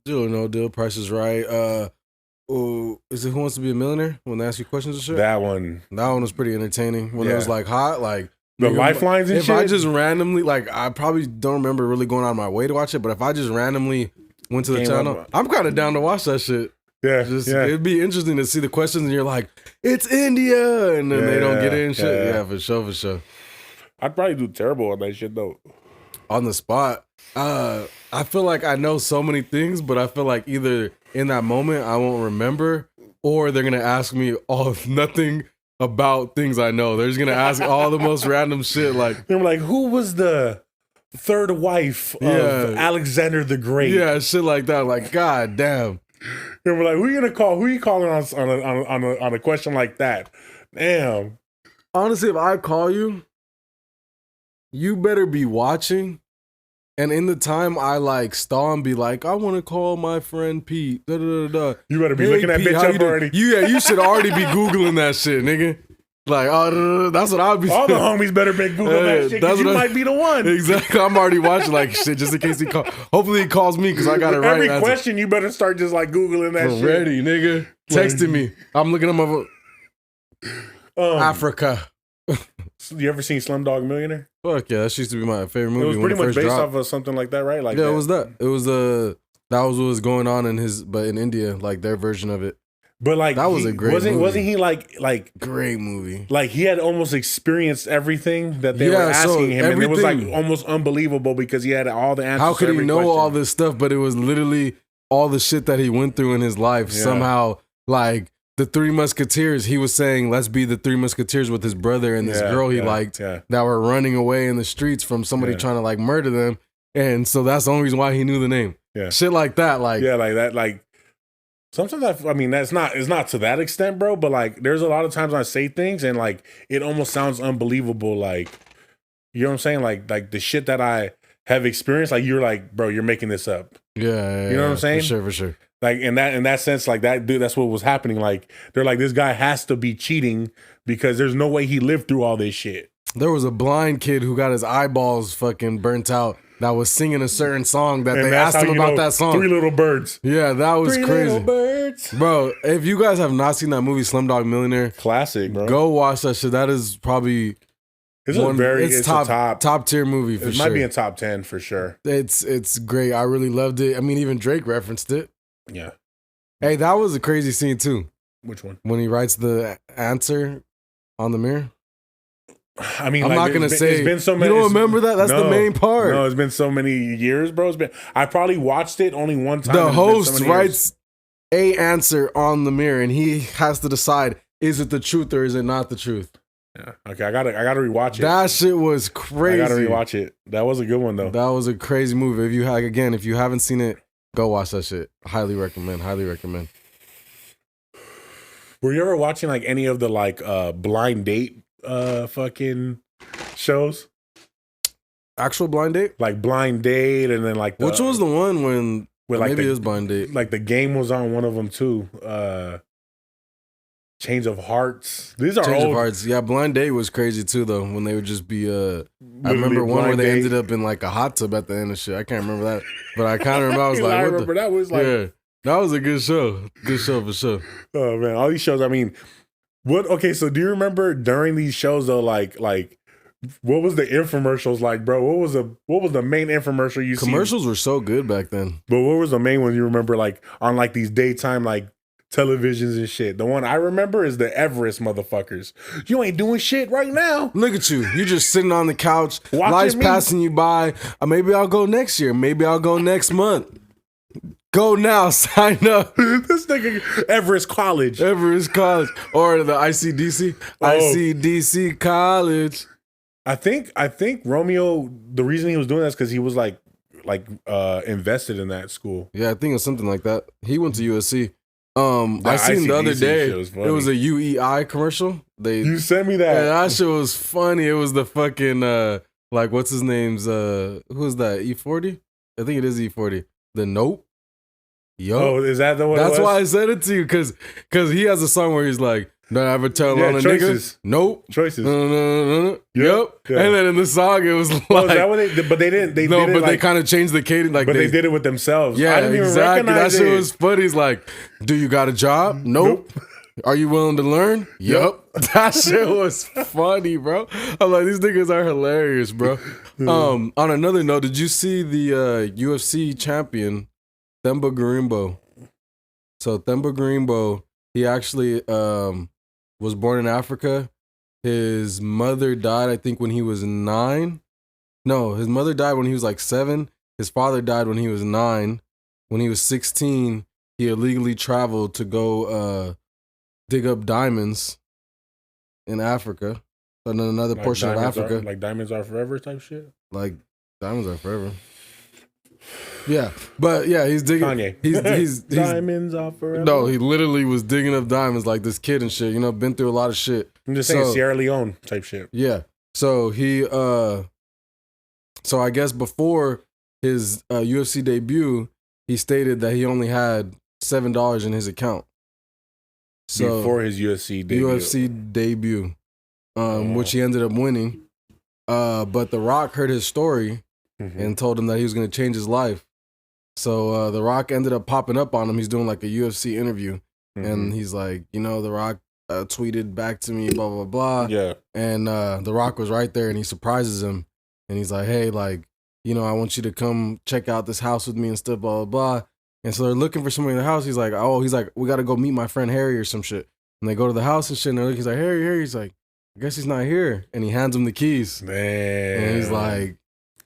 Deal or No Deal, Price is Right. Is it Who Wants to Be a Millionaire? When they ask you questions and shit. That one was pretty entertaining. When it was like hot, like. The lifelines and shit? If I just randomly, like, I probably don't remember really going out of my way to watch it, but if I just randomly went to the channel, I'm kind of down to watch that shit. Yeah, It'd be interesting to see the questions and you're like, it's India, and then they don't get it and shit. Yeah, for sure. I'd probably do terrible on that shit though. On the spot, I feel like I know so many things, but I feel like either in that moment I won't remember, or they're gonna ask me nothing about things I know. They're just gonna ask all the most random shit. Like they're like, who was the third wife of Alexander the Great? Yeah, shit like that. Like, god damn. They're like, who you gonna call? Who you calling on a question like that? Damn. Honestly, if I call you, you better be watching. And in the time I like stall and be like, I want to call my friend Pete. You better be looking that Pete, bitch up already. You should already be Googling that shit, nigga. Like, that's what I'll be. All the homies better be Googling that shit, because you might be the one. Exactly. I'm already watching like shit just in case he calls. Hopefully he calls me because I got it right. Every question you better start just like Googling that shit. Ready, nigga. Texting me. I'm looking at my Africa. You ever seen Slumdog Millionaire? Fuck yeah, that used to be my favorite movie. It was pretty much based off of something like that, right? Like yeah, it was that. It was that was what was going on in India, like their version of it. But like that was a great movie. Wasn't he like great movie? Like he had almost experienced everything that they were asking him, and it was like almost unbelievable because he had all the answers. How could he know all this stuff? But it was literally all the shit that he went through in his life. Yeah. Somehow, like the Three Musketeers, he was saying, "Let's be the Three Musketeers" with his brother and this girl he liked that were running away in the streets from somebody trying to like murder them, and so that's the only reason why he knew the name. Yeah, shit like that, like like that, like. Sometimes I mean it's not to that extent, bro. But like, there's a lot of times I say things and like it almost sounds unbelievable. Like, you know what I'm saying? Like the shit that I have experienced. Like you're like, bro, you're making this up. Yeah, you know what I'm saying? For sure. Like in that sense, like that dude, that's what was happening. Like they're like, this guy has to be cheating because there's no way he lived through all this shit. There was a blind kid who got his eyeballs fucking burnt out. That was singing a certain song that they asked him about that song. Three Little Birds. Yeah, that was Three crazy. Little Birds. Bro, if you guys have not seen that movie Slumdog Millionaire, classic, bro. Go watch that shit. That is probably it's top tier movie for sure. It might be in top 10 for sure. It's great. I really loved it. I mean, even Drake referenced it. Yeah. Hey, that was a crazy scene too. Which one? When he writes the answer on the mirror. I mean, I'm like, not gonna say. it's been so many. You don't remember that? That's the main part. No, it's been so many years, bro. It's been. I probably watched it only one time. The host writes a answer on the mirror, and he has to decide: is it the truth or is it not the truth? Yeah. Okay, I gotta rewatch it. That shit was crazy. I gotta rewatch it. That was a good one though. That was a crazy movie. If you haven't seen it, go watch that shit. Highly recommend. Highly recommend. Were you ever watching like any of the like blind date fucking shows? Actual blind date? Like blind date, and then like which was the one when like maybe it was blind date? Like the game was on one of them too. Change of Hearts. These are Change old. of Hearts. Yeah, blind date was crazy too though. When they would just be I remember one where they ended up in like a hot tub at the end of shit. I can't remember that, but I kind of remember. I was like, I remember that was like, yeah, that was a good show. Good show for sure. Oh man, all these shows. I mean, what? Okay, so do you remember during these shows though, like what was the infomercials like, bro? What was the main infomercial you see? Commercials were so good back then. But what was the main one you remember, like on like these daytime like televisions and shit? The one I remember is the Everest motherfuckers. You ain't doing shit right now. Look at you. You just sitting on the couch. Watching life's me. passing you by. Maybe I'll go next year. Maybe I'll go next month. Go now. Sign up. This nigga Everest College. Everest College. Or the ICDC. Oh. ICDC College. I think Romeo, the reason he was doing that is because he was like invested in that school. Yeah, I think it was something like that. He went to USC. I seen the other day it was a UEI commercial. You sent me that. Yeah, that shit was funny. It was the fucking like what's his name's who's that? E40? I think it is E40. The Nope. Yo. Oh, is that the one? That's why I said it to you, cause he has a song where he's like, "Don't ever tell on a nigga." Nope. Choices. Yep. Yeah. And then in the song, it was like, oh, is that what they? But they didn't. They no, did it but like, they kind of changed the cadence. Like, but they did it with themselves. Yeah, I didn't even exactly. That recognize shit it. was funny. He's like, "Do you got a job? Nope. Are you willing to learn? Yep." That shit was funny, bro. I'm like, these niggas are hilarious, bro. On another note, did you see the UFC champion Themba Gorimbo? So Themba Gorimbo, he actually was born in Africa. His mother died, I think, when he was 9. No, his mother died when he was like 7. His father died when he was 9. When he was 16, he illegally traveled to go dig up diamonds in Africa. In another like portion of Africa. Like diamonds are forever type shit? Like diamonds are forever. Yeah, but yeah, he's digging. Kanye. He's diamonds are forever. No, he literally was digging up diamonds like this kid and shit. You know, been through a lot of shit. I'm just saying Sierra Leone type shit. Yeah. So he, so I guess before his UFC debut, he stated that he only had $7 in his account. So before his UFC debut. Which he ended up winning. But The Rock heard his story and told him that he was going to change his life. So The Rock ended up popping up on him. He's doing like a UFC interview. And he's like, you know, The Rock tweeted back to me, blah, blah, blah. Yeah. And The Rock was right there and he surprises him. And he's like, hey, like, you know, I want you to come check out this house with me and stuff, blah, blah, blah. And so they're looking for somebody in the house. He's like, we got to go meet my friend Harry or some shit. And they go to the house and shit. And they're like, he's like, Harry. He's like, I guess he's not here. And he hands him the keys. Man. And he's like,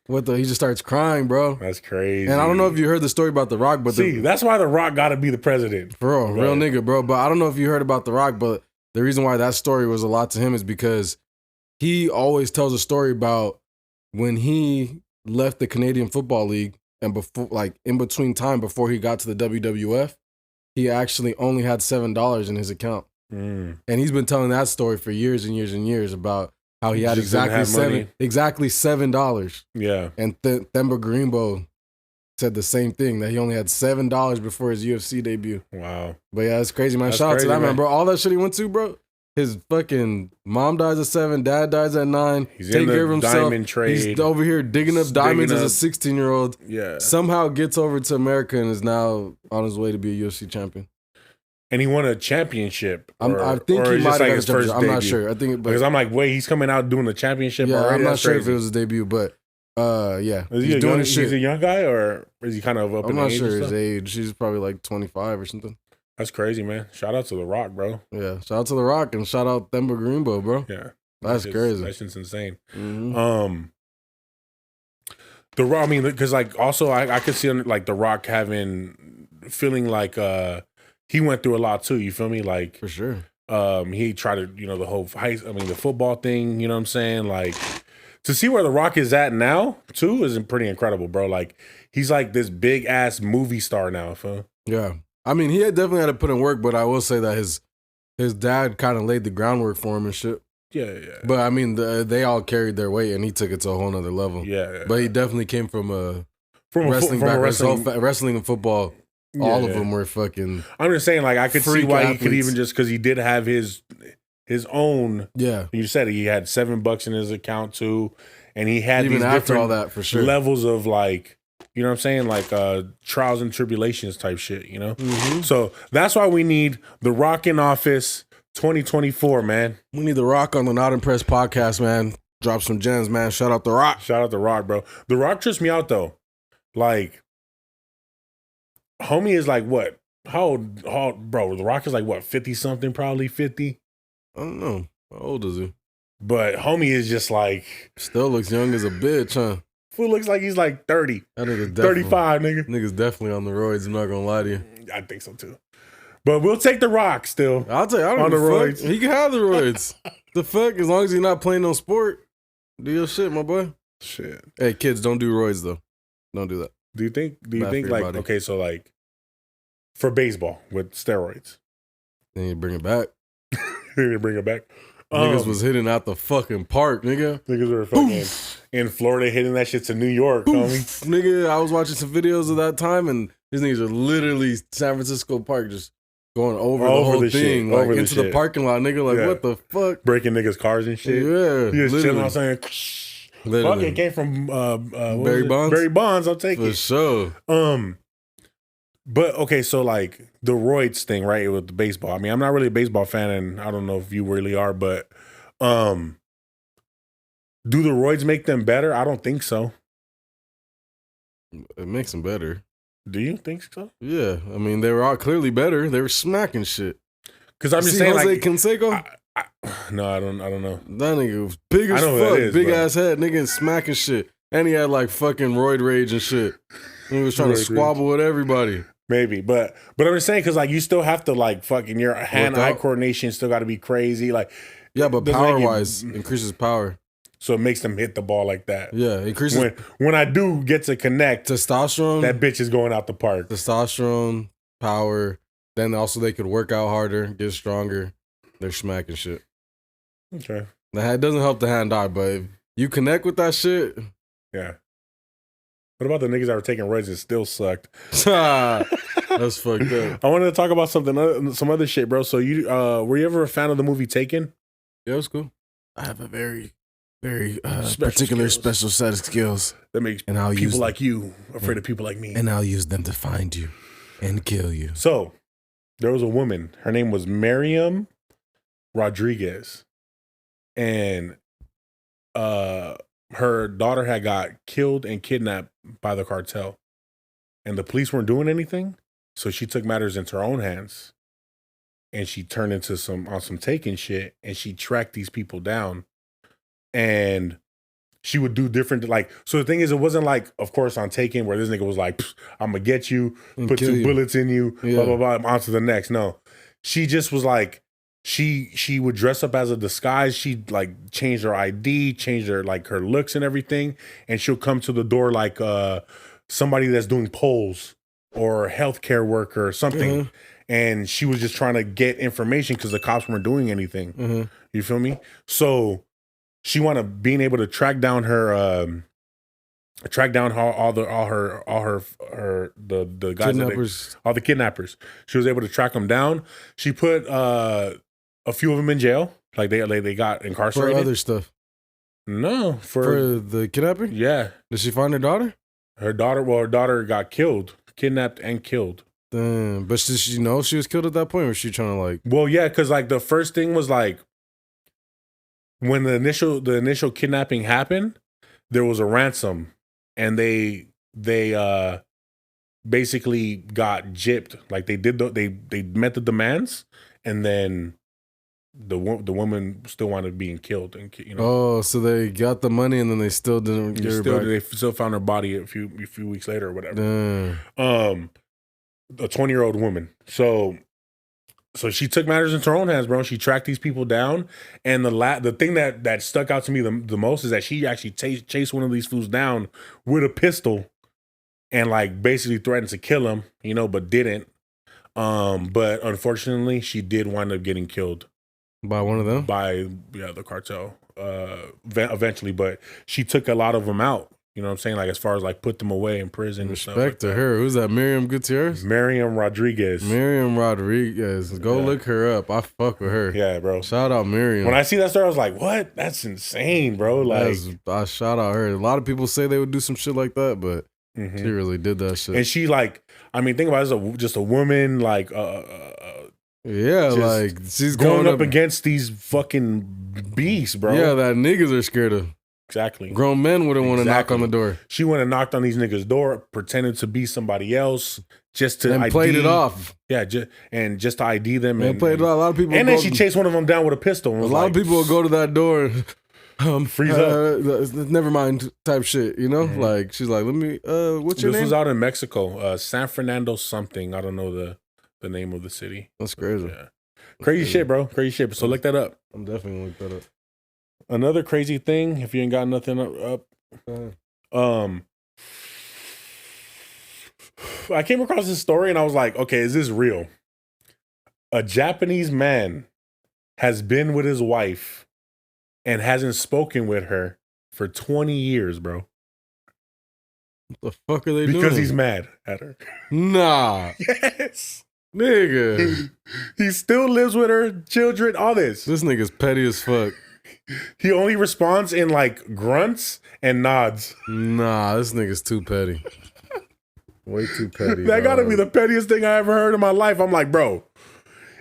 what the? He just starts crying, bro. That's crazy. And I don't know if you heard the story about The Rock, but that's why The Rock got to be the president. Bro, real nigga, bro. But I don't know if you heard about The Rock, but the reason why that story was a lot to him is because he always tells a story about when he left the Canadian Football League and before, like in between time before he got to the WWF, he actually only had $7 in his account. And he's been telling that story for years and years and years about how he had exactly $7. Yeah. And Themba Gorimbo said the same thing, that he only had $7 before his UFC debut. Wow. But yeah, it's crazy, man. Shout out to that man, bro. All that shit he went to, bro. His fucking mom dies at 7, dad dies at 9. He's taking care of himself. Diamond trade. He's over here digging up diamonds as a 16-year-old. Yeah. Somehow gets over to America and is now on his way to be a UFC champion. And he won a championship. I think he might have got his first. I'm not sure. I think because I'm like, wait, he's coming out doing the championship. Yeah, already? I'm not That's sure crazy. if it was his debut, but yeah, he's doing his shit. He's a young guy, or is he kind of up? I'm in not age sure his age. She's probably like 25 or something. That's crazy, man. Shout out to The Rock, bro. Yeah, shout out to The Rock and shout out Themba Gorimbo, bro. Yeah. That's crazy. That shit's insane. Mm-hmm. The Rock, I mean, because like also I could see like The Rock feeling like he went through a lot too. You feel me? Like For sure. he tried to, the whole the football thing. You know what I'm saying? Like to see where The Rock is at now too is pretty incredible, bro. Like he's like this big ass movie star now. Fool. Yeah, I mean, he had definitely had to put in work, but I will say that his dad kind of laid the groundwork for him and shit. Yeah. But I mean, they all carried their weight, and he took it to a whole nother level. Yeah. But he definitely came from a wrestling background. Wrestling and football, all of them were fucking. I'm just saying, like I could see why athletes. he could even just because he did have his own. Yeah, you said he had $7 in his account too, and he had even these after different all that for sure levels of like. You know what I'm saying? Like trials and tribulations type shit, Mm-hmm. So that's why we need The Rock in office 2024, man. We need The Rock on the Not Impressed podcast, man. Drop some gems, man. Shout out The Rock. Shout out The Rock, bro. The Rock trips me out though. Like, homie is like what? How old, bro? The Rock is like what? 50 something, probably 50. I don't know. How old is he? But homie is just like still looks young as a bitch, huh? Fool looks like he's like 30. That nigga's 35, nigga. Nigga's definitely on the roids. I'm not gonna lie to you. I think so too. But we'll take The Rock still. I'll tell you, I don't on the give a roids. fuck. He can have the roids. The fuck, as long as he's not playing no sport, do your shit, my boy. Shit. Hey, kids, don't do roids though. Don't do that. Do you think Bad for your like body. okay, so like for baseball with steroids, Then you bring it back. they bring it back. Niggas was hitting out the fucking park, nigga. Niggas were fucking in Florida hitting that shit to New York, homie. Nigga, I was watching some videos of that time, and these niggas are literally San Francisco Park just going over the whole the thing, shit, like over the into the shit. parking lot, nigga. Like, Yeah. what the fuck? Breaking niggas' cars and shit. Yeah, You just chilling literally. out saying, fuck, Literally. it came from what Barry was it? Bonds? Barry Bonds, I'll take For it. sure. But okay, so like the roids thing, right, with the baseball. I mean, I'm not really a baseball fan, and I don't know if you really are, but do the roids make them better? I don't think so. It makes them better. Do you think so? Yeah, I mean, they were all clearly better. They were smacking shit. Because I'm just See saying, Jose like, Canseco? no, I don't know. That nigga was big as I know who that fuck, is, big but- ass head, nigga, and smacking shit. And he had like fucking roid rage and shit. He was trying to Roid squabble with everybody. Maybe, but I'm just saying because like you still have to like fucking your hand-eye Workout. coordination still got to be crazy, like Yeah, but doesn't make power you- wise, increases power. so it makes them hit the ball like that. Yeah, increases When I do get to connect, testosterone. that bitch is going out the park. Testosterone, power. Then also they could work out harder, get stronger. They're smacking shit. Okay, It doesn't help the hand eye, but if you connect with that shit, yeah. What about the niggas that were taking roids and still sucked? that's fucked up. I wanted to talk about some other shit, bro. So you were you ever a fan of the movie Taken? Yeah, it was cool. I have a very, very Special skills. special set of skills, That makes and I'll use people them. like you afraid of people like me. And I'll use them to find you and kill you. So there was a woman. Her name was Miriam Rodriguez, and her daughter had got killed and kidnapped by the cartel, and the police weren't doing anything. So she took matters into her own hands, and she turned into some Taken shit, and she tracked these people down, and she would do different like. So the thing is, it wasn't like, of course, on Taken where this nigga was like, "I'm gonna get you, And put kill 2 you. bullets in you, Yeah. blah blah blah, on to the next." No, she just was like, she would dress up as a disguise. She'd like change her ID, change her like her looks and everything, and she'll come to the door like somebody that's doing polls or a healthcare worker or something. Mhm. And she was just trying to get information because the cops weren't doing anything. Mhm. You feel me? So she wanted being able to track down her all the guys Kidnappers. all the kidnappers. She was able to track them down. She put a few of them in jail. Like they got For incarcerated. other stuff. No, For the kidnapping? yeah. Did she find her daughter? Her daughter got killed, kidnapped and killed. Damn. But did she know she was killed at that point, or was she trying to like? Well, yeah, because like the first thing was like when the initial kidnapping happened, there was a ransom, and they basically got gypped. Like they met the demands, and then the woman still wound up being killed, and Oh, so they got the money and then they still didn't get her back. They still found her body a few weeks later or whatever. Damn. A 20-year-old woman. So she took matters into her own hands, bro. She tracked these people down, and the thing that stuck out to me the most is that she actually chased one of these fools down with a pistol, and like basically threatened to kill him, but didn't. But unfortunately, she did wind up getting killed by one of them. By the cartel. Eventually, but she took a lot of them out. You know what I'm saying? Like, as far as like put them away in prison. Respect to her. Who's that? Miriam Gutierrez? Miriam Rodriguez. Go look her up. I fuck with her. Yeah, bro. Shout out Miriam. When I see that story, I was like, what? That's insane, bro. Like, I shout out her. A lot of people say they would do some shit like that, but she really did that shit. And she think about it as just a woman, like, like she's going up against these fucking beasts, bro. Yeah, that niggas are scared of. Exactly. Grown men wouldn't want to knock on the door. She went and knocked on these niggas' door, pretended to be somebody else, just to ID. Played it off. Yeah, just to ID them. And played it off. A lot of people. And then she chased one of them down with a pistol. A lot of people will go to that door and freeze up. Never mind type shit, Like, she's like, let me, what's your name? This was out in Mexico, San Fernando something. I don't know the name of the city. That's crazy. Yeah. Crazy shit, bro. Crazy shit. So look that up. I'm definitely going to look that up. Another crazy thing, if you ain't got nothing up, I came across this story and I was like, okay, is this real? A Japanese man has been with his wife and hasn't spoken with her for 20 years, bro. What the fuck are they doing? Because he's mad at her. Nah. Yes. Nigga. He still lives with her, children, all this. This nigga's petty as fuck. He only responds in like grunts and nods. Nah, this nigga's too petty. Way too petty. That gotta be the pettiest thing I ever heard in my life. I'm like, bro,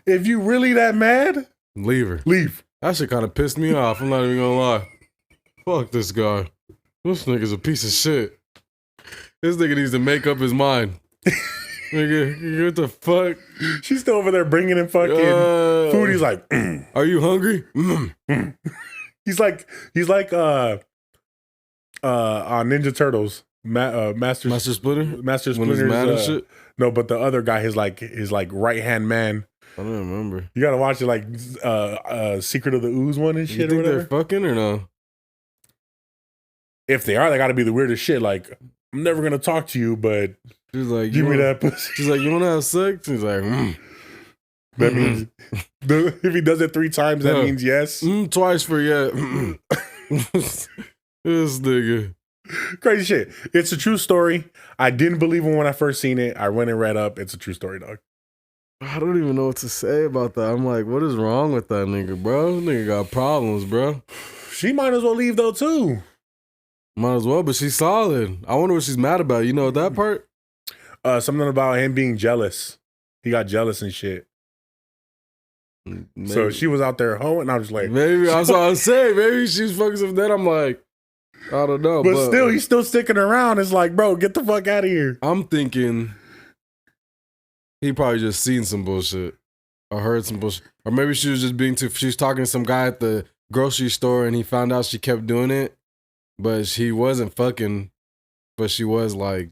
if you really that mad, leave her. Leave. That shit kind of pissed me off. I'm not even gonna lie. Fuck this guy. This nigga's a piece of shit. This nigga needs to make up his mind. Nigga, what the fuck? She's still over there bringing in fucking food. He's like, are you hungry? He's like on Ninja Turtles, Master Splinter. Master Splinter's shit. No, but the other guy, his right hand man. I don't remember. You gotta watch it, like Secret of the Ooze one and shit. You think they're fucking or no? If they are, they gotta be the weirdest shit. Like, I'm never gonna talk to you, but she's like, give me that pussy. She's like, you wanna have sex? He's like, That means if he does it 3 times, that means yes. Twice for yeah. This nigga. Crazy shit. It's a true story. I didn't believe it when I first seen it. I went and read up. It's a true story, dog. I don't even know what to say about that. I'm like, what is wrong with that nigga, bro? This nigga got problems, bro. She might as well leave though too. Might as well, but she's solid. I wonder what she's mad about. You know that part? Something about him being jealous. He got jealous and shit. Maybe. So she was out there hoeing, and I was like, maybe that's what I was saying. Maybe she's fucking some. Then I'm like, I don't know. But still, he's still sticking around. It's like, bro, get the fuck out of here. I'm thinking he probably just seen some bullshit or heard some bullshit, or maybe she was just being too. She was talking to some guy at the grocery store, and he found out she kept doing it, but she wasn't fucking. But she was like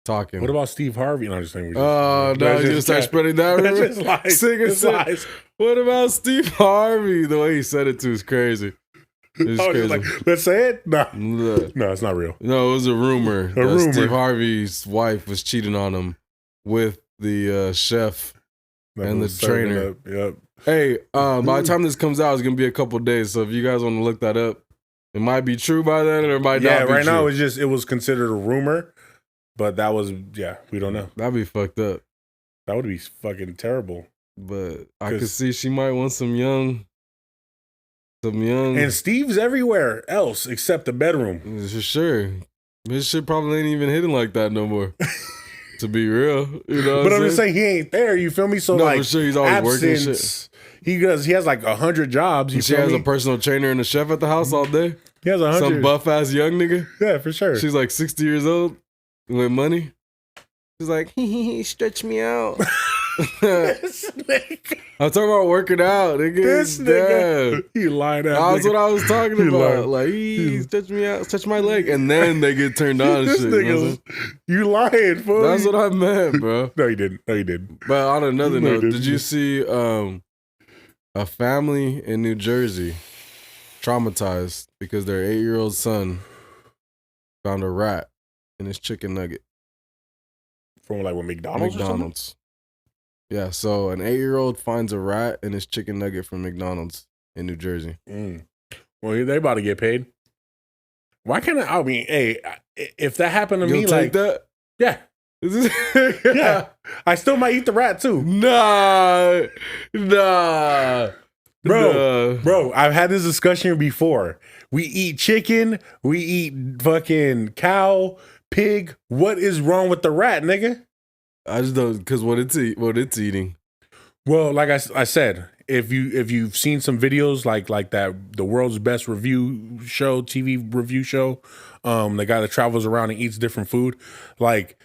talking. What about Steve Harvey? No, I'm just saying. Oh no, you just start spreading that. Just lies. Lies. What about Steve Harvey? The way he said it too is crazy. It's crazy. Like, let's say it. No, it's not real. No, it was a rumor. Steve Harvey's wife was cheating on him with the chef and the trainer. Yep. Hey, by the time this comes out, it's gonna be a couple days. So if you guys want to look that up, it might be true by then, or it might not. Yeah, be right true. now it was considered a rumor, but that was we don't know. That'd be fucked up. That would be fucking terrible. But I could see she might want some young. And Steve's everywhere else except the bedroom. For sure. His shit probably ain't even hitting like that no more. To be real. You know but I'm just saying he ain't there, you feel me? So no, like for sure he's always working shit. He has like 100 jobs. She has a personal trainer and a chef at the house all day. He has 100. Some buff ass young nigga. Yeah, for sure. She's like 60 years old with money. She's like, stretch me out. This nigga. I'm talking about working out, nigga. This nigga. He lied at That's what I was talking He about. lied. Like he touch my leg, and then they get turned on and This shit. nigga, you lying, fool. That's what I meant, bro. No, you didn't. No, you didn't. But on another No, note, dude. did you see a family in New Jersey traumatized because their 8-year-old son found a rat in his chicken nugget? From like what, McDonald's? Or McDonald's. Yeah, so an 8-year-old finds a rat in his chicken nugget from McDonald's in New Jersey. Well, they about to get paid. Why can't I mean, hey, if that happened to me, You'll like take that? yeah. Yeah. I still might eat the rat too. Nah. Bro, I've had this discussion before. We eat chicken, we eat fucking cow, pig. What is wrong with the rat, nigga? I just don't, because what it's eating. Well, like I said, if you've seen some videos like that, the world's best review show, TV review show, the guy that travels around and eats different food, like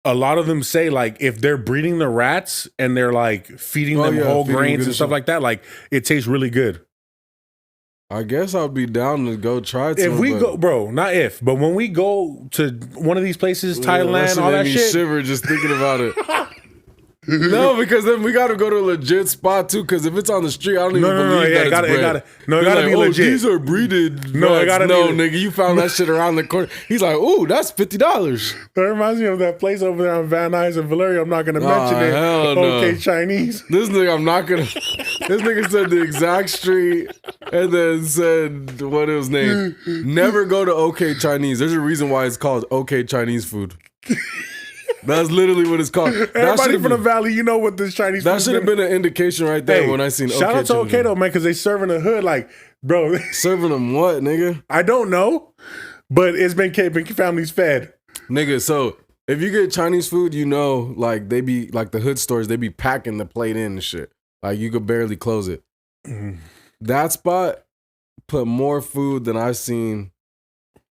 a lot of them say like if they're breeding the rats and they're like feeding them whole grains and stuff like that, like it tastes really good. I guess I'll be down to go try it. If we go, bro, not if, but when we go to one of these places, Thailand, all that shit. Shiver just thinking about it. No, because then we got to go to a legit spot too. Because if it's on the street, I don't even believe that it's bred. It gotta be legit. These are breeded. No, it gotta be. Nigga, you found that shit around the corner. He's like, ooh, that's $50. That reminds me of that place over there on Van Nuys and Valeria. I'm not gonna mention it. Hell no. Okay, Chinese. This nigga, I'm not gonna. This nigga said the exact street and then said what it was named. Never go to OK Chinese. There's a reason why it's called OK Chinese food. That's literally what it's called. Everybody from the valley, you know what this Chinese food that should have been an indication right there when I seen shout out to OK though, man, because they serving the hood like, bro. Serving them what, nigga? I don't know, but it's been keeping families fed. Nigga, so if you get Chinese food, you know, like they be, like the hood stores, they be packing the plate in and shit. Like you could barely close it. That spot put more food than I've seen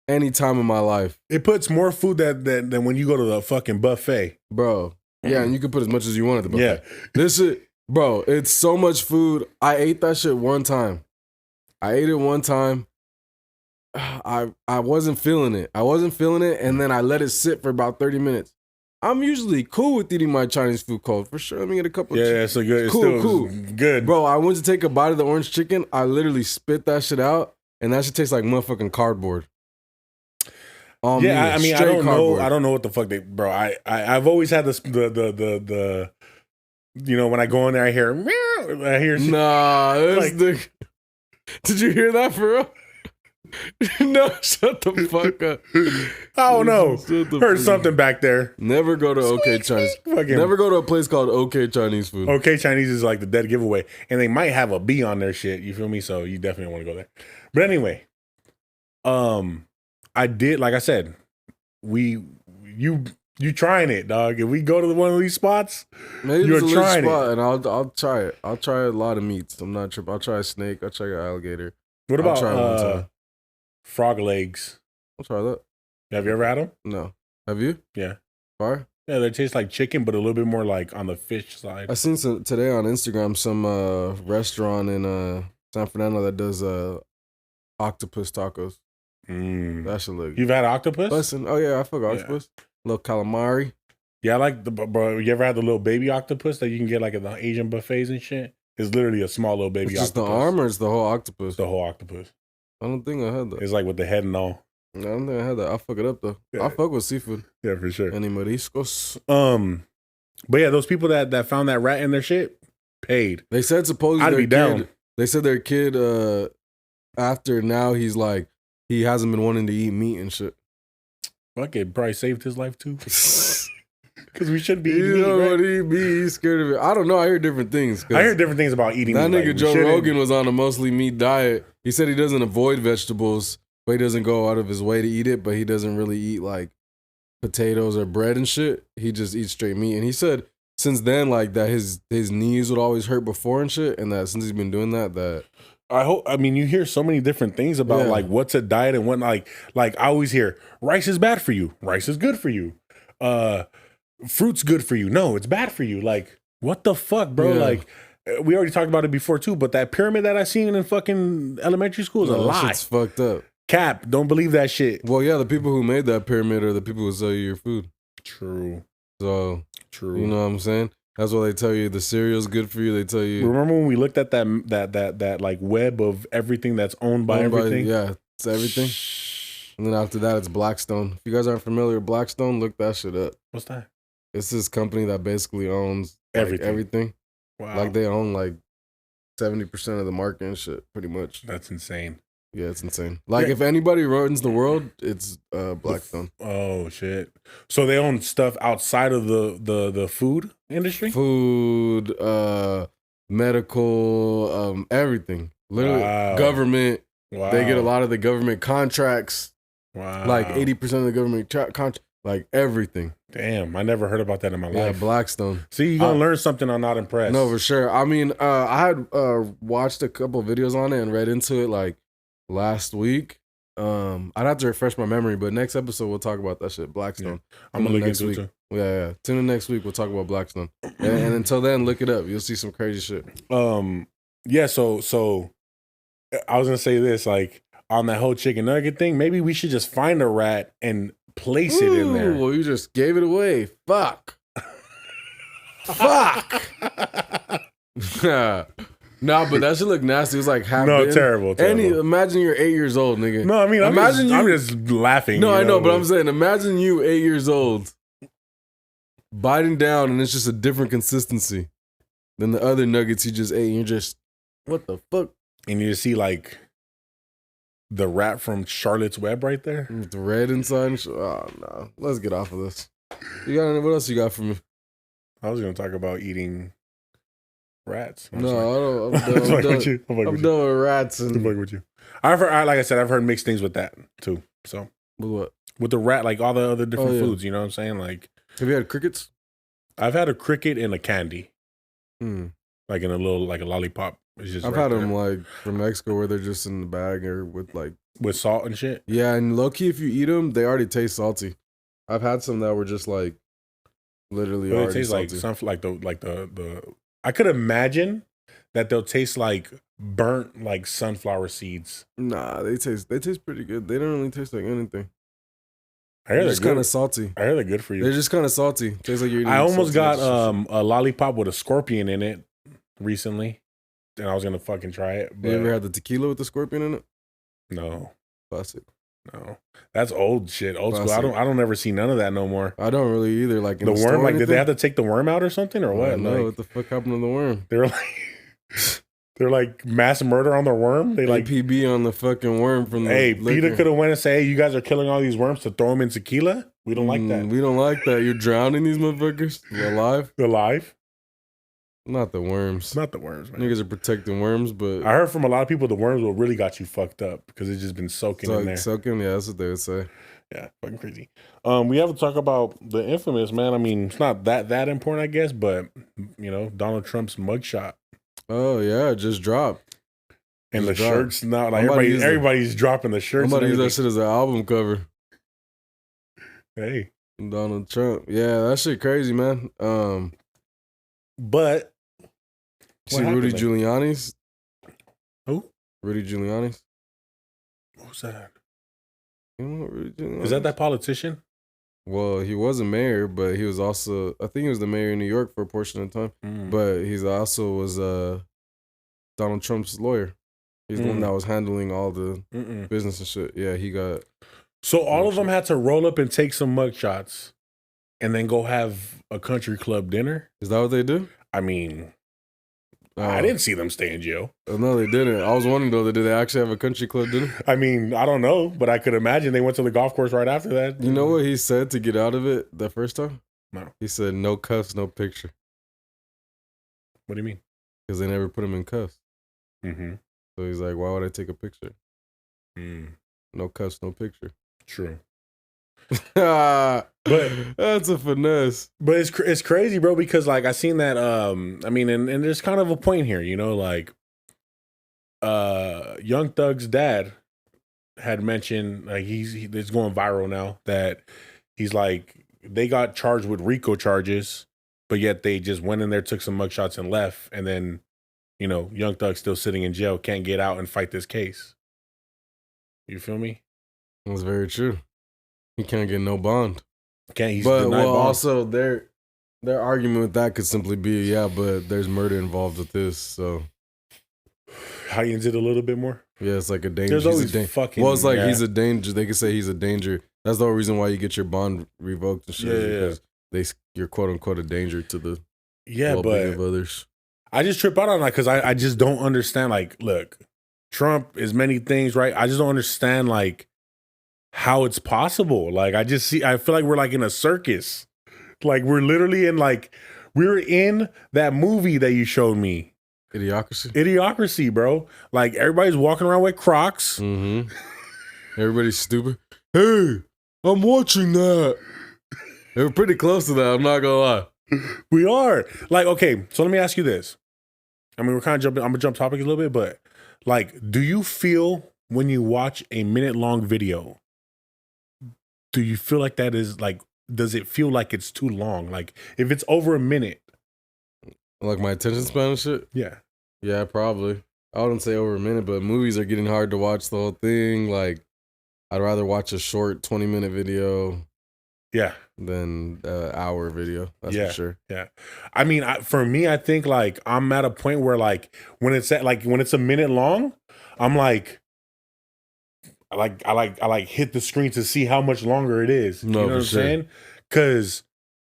any time in my life. It puts more food than when you go to the fucking buffet. Bro. Yeah, and you can put as much as you want at the buffet. Yeah. This shit, bro, it's so much food. I ate that shit one time. I ate it one time. I wasn't feeling it. And then I let it sit for about 30 minutes. I'm usually cool with eating my Chinese food cold. For sure, let me get a couple. Yeah, it's so good. It's cool, still good. Bro, I went to take a bite of the orange chicken. I literally spit that shit out, and that shit tastes like motherfucking cardboard. Yeah, I mean, I don't cardboard. know. I don't know what the fuck they, bro. I've always had this the you know, when I go in there, I hear shit. Nah, this Like- did you hear that for real? No, shut the fuck up. I don't know. Shut the Heard fuck something up. back there. Never go to OK Chinese. Fucking Never go to a place called OK Chinese food. OK Chinese is like the dead giveaway, and they might have a B on their shit. You feel me? So you definitely want to go there. But anyway, I did, like I said, you trying it, dog. If we go to one of these spots, Maybe you're it's a trying spot, and I'll try it. I'll try a lot of meats. I'm not tripping. I'll try a snake. I'll try an alligator. What I'll try it one about time. frog legs? I'll try that. Have you ever had them? No. Have you? Yeah. Fire? Yeah, they taste like chicken, but a little bit more like on the fish side. I seen some today on Instagram some restaurant in San Fernando that does octopus tacos. That should look. You've had octopus? Listen, oh yeah, I fuck octopus. Little calamari. Yeah, I like bro. You ever had the little baby octopus that you can get like at the Asian buffets and shit? It's literally a small little baby It's just octopus. the arm or it's the whole octopus? It's the whole octopus. I don't think I had that. It's like with the head and all. I don't think I had that. I'll fuck it up though. Yeah. I'll fuck with seafood. Yeah, for sure. Any mariscos. But yeah, those people that found that rat in their shit paid. They said supposedly I'd their be down. kid. They said their kid after now he's like he hasn't been wanting to eat meat and shit. Fuck it, probably saved his life too. Because we shouldn't be eating You meat, don't right? want to eat meat. He's scared of it. I don't know. I hear different things. I hear different things about eating That meat. nigga like, Joe we shouldn't- Rogan was on a mostly meat diet. He said he doesn't avoid vegetables, but he doesn't go out of his way to eat it. But he doesn't really eat like potatoes or bread and shit. He just eats straight meat. And he said since then, like that his knees would always hurt before and shit. And that since he's been doing that I mean, you hear so many different things about like what's a diet and what like I always hear rice is bad for you. Rice is good for you. Fruit's good for you. No, it's bad for you. Like What the fuck, bro? Yeah. Like, we already talked about it before too, but that pyramid that I seen in fucking elementary school is a That lie. shit's fucked up. Cap, don't believe that shit. Well, yeah, the people who made that pyramid are the people who sell you your food. True. So, True. you know what I'm saying? That's why they tell you the cereal's good for you. They tell you. Remember when we looked at that like web of everything that's owned by everything? Yeah, it's everything. And then after that, it's Blackstone. If you guys aren't familiar with Blackstone, look that shit up. What's that? It's this company that basically owns like, everything. Wow. Like they own like 70% of the market and shit, pretty much. That's insane. Yeah, it's insane. Like if anybody runs the world, it's Blackstone. Oh shit! So they own stuff outside of the food industry, food, medical, everything. Literally, government. Wow. They get a lot of the government contracts. Wow. Like 80% of the government contracts. Like everything. Damn, I never heard about that in my life. Yeah, Blackstone. See, you're gonna learn something. I'm not impressed. No, for sure. I mean, I had watched a couple of videos on it and read into it like last week. I'd have to refresh my memory, but next episode we'll talk about that shit. Blackstone. Yeah. I'm gonna look into it too. Yeah. Tune in next week. We'll talk about Blackstone. And until then, look it up. You'll see some crazy shit. Yeah. So I was gonna say this, like on that whole chicken nugget thing. Maybe we should just find a rat and place it in there. Well, you just gave it away. Fuck. Fuck. No, but that should look nasty. It's like half. No, terrible. Imagine you're 8 years old, nigga. No, I mean, I'm just laughing. No, I know, but I'm saying, imagine you 8 years old, biting down, and it's just a different consistency than the other nuggets you just ate. And you're just, what the fuck? And you see like the rat from Charlotte's Web right there, with the red inside. Oh no, let's get off of this. What else you got for me? I was gonna talk about eating rats. No, I don't. I'm done with rats. And with you. I've heard, like I said, I've heard mixed things with that too. So with what? With the rat, like all the other different foods. You know what I'm saying? Like, have you had crickets? I've had a cricket and a candy, like in a little like a lollipop. It's just I've had them like from Mexico where they're just in the bag or with salt and shit. Yeah, and low key, if you eat them, they already taste salty. I've had some that were just like literally already taste salty. like the. I could imagine that they'll taste like burnt like sunflower seeds. Nah, they taste pretty good. They don't really taste like anything. I hear they're just kind of salty. I hear they're good for you. They're just kind of salty. Tastes like you're eating. I almost got a lollipop with a scorpion in it recently, and I was gonna fucking try it. But you ever had the tequila with the scorpion in it? No. Classic. No, that's old shit. Old school. I don't ever see none of that no more. I don't really either. Like in the worm, like did they have to take the worm out or something or what? No, what the fuck happened to the worm? They're like mass murder on the worm. They like PB on the fucking worm from the. Hey, Peter could have went and say, "Hey, you guys are killing all these worms to throw them in tequila." We don't like that. We don't like that. You're drowning these motherfuckers. They're alive. They're alive. Not the worms. Not the worms, man. Niggas are protecting worms, but I heard from a lot of people the worms will really got you fucked up because it's just been soaking in there. Soaking, yeah, that's what they would say. Yeah, fucking crazy. We have to talk about the infamous, man. I mean, it's not that important, I guess, but you know, Donald Trump's mugshot. Oh yeah, it just dropped. And the shirts now, like everybody's dropping the shirts. I'm about to use that shit as an album cover. Hey, Donald Trump. Yeah, that shit crazy, man. But see Rudy Giuliani's? Who? Rudy Giuliani's. Who's that? You know Rudy Giuliani? Is that politician? Well, he was a mayor, but he was also, I think he was the mayor in New York for a portion of time. But he's also was Donald Trump's lawyer. He's the one that was handling all the business and shit. Yeah, he got. So all of them had to roll up and take some mugshots and then go have a country club dinner? Is that what they do? I mean, I didn't see them stay in jail. No, they didn't. I was wondering, though, did they actually have a country club dinner? I mean, I don't know, but I could imagine they went to the golf course right after that. You know what he said to get out of it the first time? No. He said, no cuffs, no picture. What do you mean? Because they never put him in cuffs. Mm-hmm. So he's like, why would I take a picture? No cuffs, no picture. True. But that's a finesse. But it's crazy, bro, because like I seen that I mean, and there's kind of a point here, you know, like Young Thug's dad had mentioned, like it's going viral now, that he's like they got charged with RICO charges but yet they just went in there, took some mugshots, and left. And then, you know, Young Thug's still sitting in jail, can't get out and fight this case. You feel me? That's very true. He can't get no bond. He's but denied bond. also their argument with that could simply be, yeah, but there's murder involved with this, so heightens it a little bit more. Yeah, it's like a danger. There's always fucking. Well, it's like he's a danger. They could say he's a danger. That's the whole reason why you get your bond revoked and shit. Because you're quote unquote a danger to the well-being of others. I just trip out on that because I just don't understand. Like, look, Trump is many things, right? I just don't understand like how it's possible. Like, I feel like we're like in a circus. Like we're literally in we're in that movie that you showed me. Idiocracy, bro. Like everybody's walking around with Crocs. Mm-hmm. Everybody's stupid. Hey, I'm watching that. They were pretty close to that. I'm not gonna lie. We are. Like, okay, so let me ask you this. I mean, we're kind of jumping. I'm gonna jump topic a little bit, but like, do you feel when you watch a minute-long video? Do you feel like that is like? Does it feel like it's too long? Like, if it's over a minute, like my attention span and shit. Yeah, probably. I wouldn't say over a minute, but movies are getting hard to watch the whole thing. Like, I'd rather watch a short 20-minute video. Yeah. Than an hour video. That's for sure. Yeah. I mean, for me, I think like I'm at a point where like when it's a minute long, I'm like, I hit the screen to see how much longer it is. You know what I'm saying? Because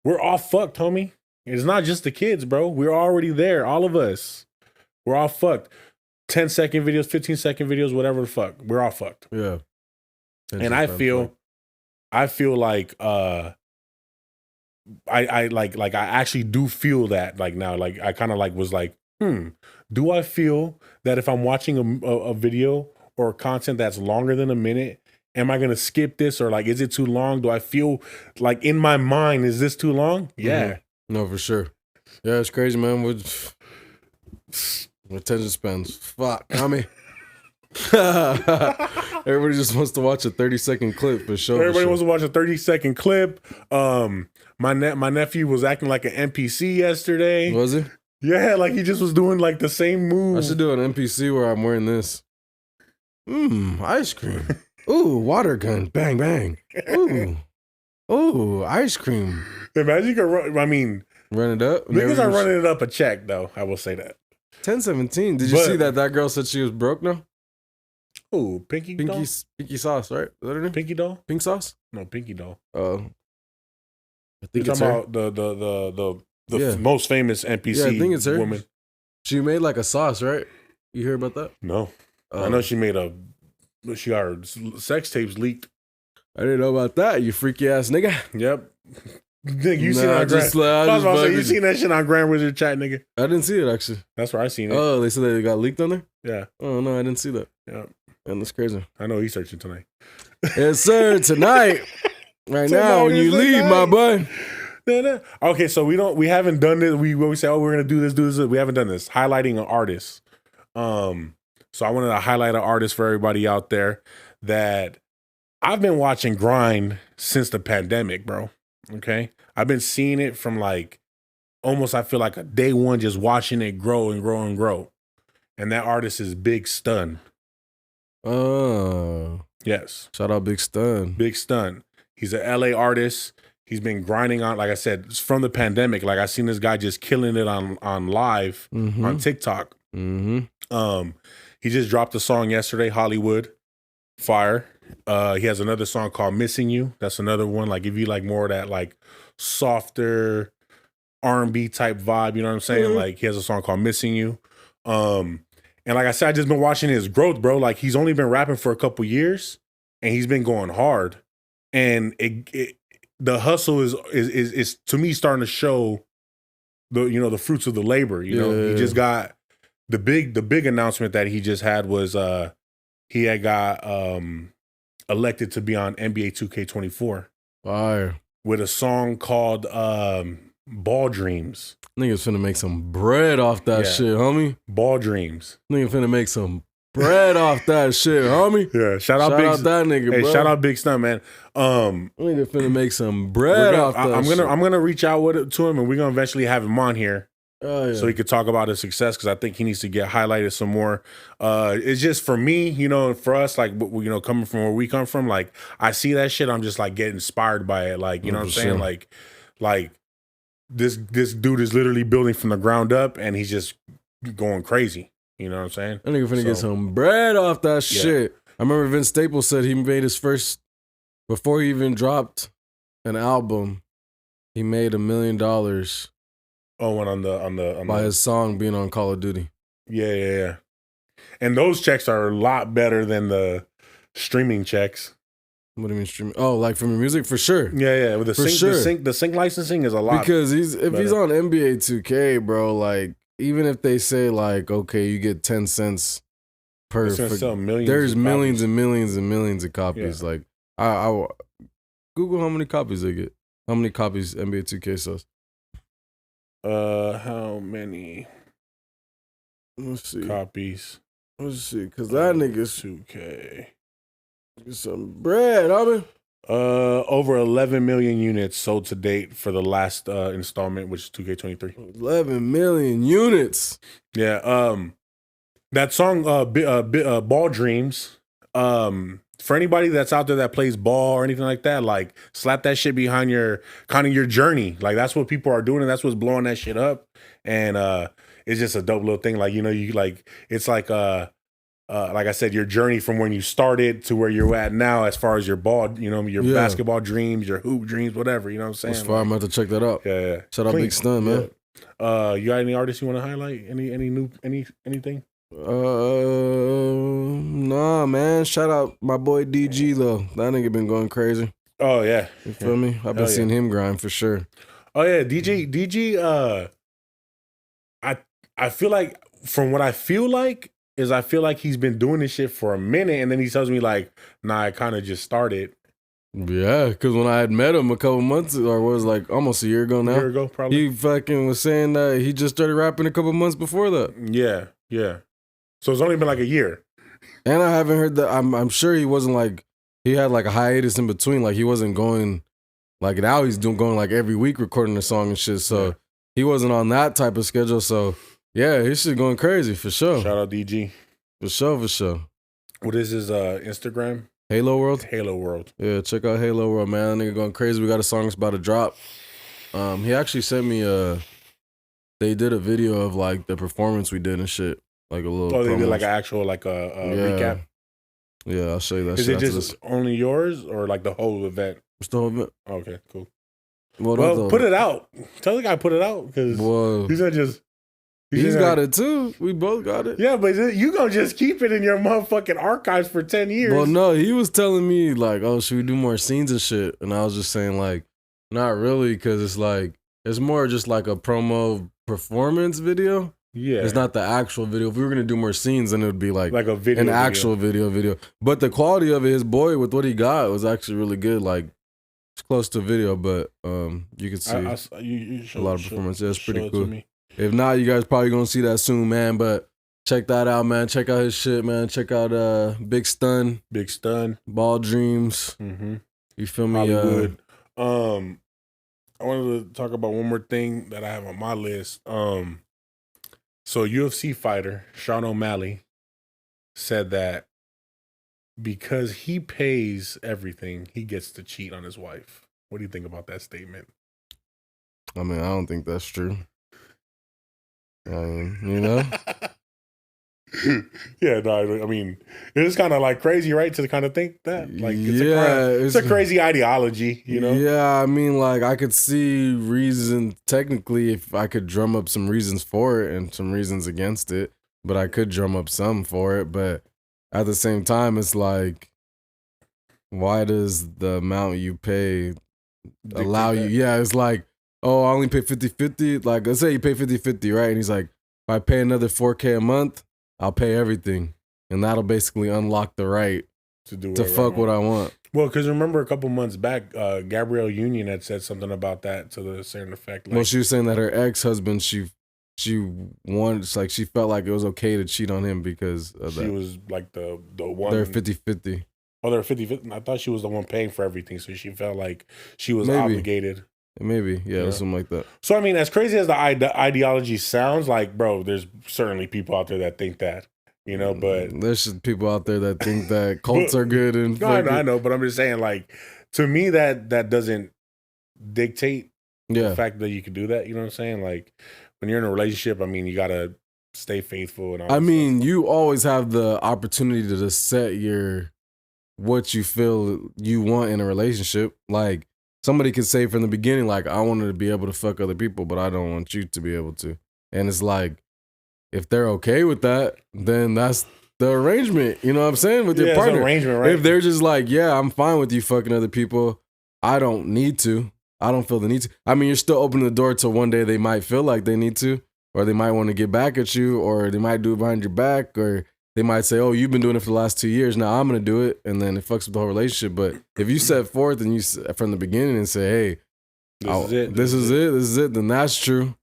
we're all fucked, homie. It's not just the kids, bro. We're already there. All of us. We're all fucked. 10-second videos, 15-second videos, whatever the fuck. We're all fucked. Yeah. And I feel like I actually do feel that like now. Like I kind of like was like, do I feel that if I'm watching a video or content that's longer than a minute, am I gonna skip this or like is it too long? Do I feel like in my mind is this too long? Yeah. Mm-hmm. No, for sure. Yeah, it's crazy, man. With attention spans. Fuck. I mean everybody just wants to watch a 30-second clip for sure. Everybody wants to watch a 30-second clip. My nephew was acting like an NPC yesterday. Was he? Yeah, like he just was doing like the same move. I should do an NPC where I'm wearing this. Ice cream. Ooh, water gun. Bang, bang. Ooh, ice cream. Imagine you could run, I mean, run it up. Niggas are running it up a check, though. I will say that. 1017. Did you see that girl said she was broke now? Oh, Pinky Sauce, right? Is that her name? Pinky Doll? Pink Sauce? No, Pinky Doll. I think you're talking about the most famous NPC I think it's her. woman. She made like a sauce, right? You hear about that? No. I know she got her sex tapes leaked. I didn't know about that, you freaky ass nigga. Yep. You seen that? You seen that shit on Grand Wizard chat, nigga? I didn't see it actually. That's where I seen it. Oh, they said that it got leaked on there? Yeah. Oh no, I didn't see that. Yeah. And that's crazy. I know he's searching tonight. Yes, sir. Tonight. Right now, when you leave, my boy. Okay, so we haven't done this. We say, oh, we're gonna do this. We haven't done this. Highlighting an artist. So I wanted to highlight an artist for everybody out there that I've been watching grind since the pandemic, bro. Okay. I've been seeing it from like almost, I feel like a day one, just watching it grow and grow and grow. And that artist is Big Stun. Oh. Yes. Shout out Big Stun. Big Stun. He's an LA artist. He's been grinding on, like I said, from the pandemic. Like I seen this guy just killing it on live on TikTok. Mm-hmm. He just dropped a song yesterday, Hollywood. Fire. He has another song called Missing You. That's another one. Like if you like more of that like softer R&B type vibe, you know what I'm saying? Mm-hmm. Like he has a song called Missing You. And like I said, I just been watching his growth, bro. Like he's only been rapping for a couple years and he's been going hard. And the hustle is to me starting to show the fruits of the labor. You know, he just got the big announcement that he just had was he had got elected to be on NBA 2K24. Fire. With a song called Ball Dreams. Niggas finna make some bread off that shit, homie. Ball Dreams. Nigga finna make some bread off that shit, homie. Yeah, shout Shout out out that nigga, Hey, bro. shout out Big Stunt, man. Nigga finna make some bread off that I'm shit. gonna reach out to him, and we're gonna eventually have him on here. Oh, yeah. So he could talk about his success, because I think he needs to get highlighted some more. It's just for me, you know, for us, like, you know, coming from where we come from, like, I see that shit, I'm just like getting inspired by it, like, you know what I'm saying, like this dude is literally building from the ground up, and he's just going crazy. You know what I'm saying? That nigga finna get some bread off that shit. I remember Vince Staples said he made his first, before he even dropped an album, he made $1 million. Oh, and on the his song being on Call of Duty. Yeah. And those checks are a lot better than the streaming checks. What do you mean streaming? Oh, like from your music? For sure. Yeah. With the sync licensing is a lot. Because he's on NBA 2K, bro, like, even if they say, like, okay, you get 10 cents per, there's millions and millions and millions of copies. Yeah. Like, I Google how many copies they get. How many copies NBA 2K sells? How many? Let's see. Copies. Let's see, because that nigga's 2K. Get some bread, homie. Over 11 million units sold to date for the last installment, which is 2K23. 11 million units. Yeah. That song, Ball Dreams. For anybody that's out there that plays ball or anything like that, like, slap that shit behind your journey. Like, that's what people are doing, and that's what's blowing that shit up. And it's just a dope little thing. Like, you know, you like, it's like I said, your journey from when you started to where you're at now, as far as your ball, you know, your basketball dreams, your hoop dreams, whatever. You know what I'm saying? That's far. I'm about to check that out. Yeah. Shout out Big Stun, man. You got any artists you want to highlight? Anything? Nah, man. Shout out my boy DG though. That nigga been going crazy. Oh yeah, you feel me? I've been seeing him grind for sure. Oh yeah, DG. I feel like, from what I feel like he's been doing this shit for a minute, and then he tells me like, nah, I kind of just started. Yeah, because when I had met him a couple months, or was like almost a year ago now. A year ago, probably. He fucking was saying that he just started rapping a couple months before that. Yeah. So it's only been like a year. And I haven't heard that. I'm sure he wasn't like, he had like a hiatus in between. Like, he wasn't going, like, now he's going like every week recording a song and shit. So he wasn't on that type of schedule. So yeah, his shit going crazy for sure. Shout out DG. For sure. What is his Instagram? Halo World. Yeah, check out Halo World, man. That nigga going crazy. We got a song that's about to drop. He actually sent me they did a video of like the performance we did and shit. Like a little. Oh, they did like an actual recap. Yeah, I'll show you that. Is it just only yours, or like the whole event? It's the whole event. Okay, cool. Well, put it out. Tell the guy put it out, because he's not just. He's got it too. We both got it. Yeah, but you gonna just keep it in your motherfucking archives for 10 years. Well, no, he was telling me like, oh, should we do more scenes and shit? And I was just saying like, not really, because it's like, it's more just like a promo performance video. Yeah. It's not the actual video. If we were going to do more scenes, then it would be like a video. An actual video. But the quality of it, his boy, with what he got, was actually really good. Like, it's close to video, but you can see a lot of performance. Yeah, it's pretty cool. If not, you guys probably going to see that soon, man. But check that out, man. Check out his shit, man. Check out Big Stun. Ball Dreams. Mm-hmm. You feel me? Hollywood. I wanted to talk about one more thing that I have on my list. So UFC fighter Sean O'Malley said that because he pays everything, he gets to cheat on his wife. What do you think about that statement? I mean, I don't think that's true. You know? Yeah, no, I mean, it's kind of like crazy, right? To kind of think that, like, it's a crazy ideology, you know? Yeah, I mean, like, I could see reason, technically, if I could drum up some reasons for it and some reasons against it, but I could drum up some for it. But at the same time, it's like, why does the amount you pay allow you? Yeah, it's like, oh, I only pay 50-50. Like, let's say you pay 50-50, right? And he's like, if I pay another $4K a month, I'll pay everything, and that'll basically unlock the right to fuck what I want. Well, because remember a couple months back, Gabrielle Union had said something about that to the certain effect. Like, well, she was saying that her ex-husband, she she wanted, it's like she felt like it was okay to cheat on him because of She that. was like the one. They're 50-50. Oh, they're 50-50. I thought she was the one paying for everything, so she felt like she was Maybe. obligated. Maybe, yeah, something like that. So I mean, as crazy as the ideology sounds, like, bro, there's certainly people out there that think that, you know. But there's just people out there that think that cults are good and no, I know, but I'm just saying, like, to me, that doesn't dictate the fact that you can do that. You know what I'm saying? Like, when you're in a relationship, I mean, you gotta stay faithful and all. I mean, you always have the opportunity to just set what you feel you want in a relationship. Like, somebody could say from the beginning, like, I wanted to be able to fuck other people, but I don't want you to be able to. And it's like, if they're okay with that, then that's the arrangement. You know what I'm saying? With your partner. It's an arrangement, right? If they're just like, yeah, I'm fine with you fucking other people, I don't need to. I don't feel the need to. I mean, you're still opening the door to one day they might feel like they need to, or they might want to get back at you, or they might do it behind your back, or they might say, oh, you've been doing it for the last 2 years. Now I'm going to do it. And then it fucks with the whole relationship. But if you set forth and you from the beginning and say, hey, this is it, then that's true.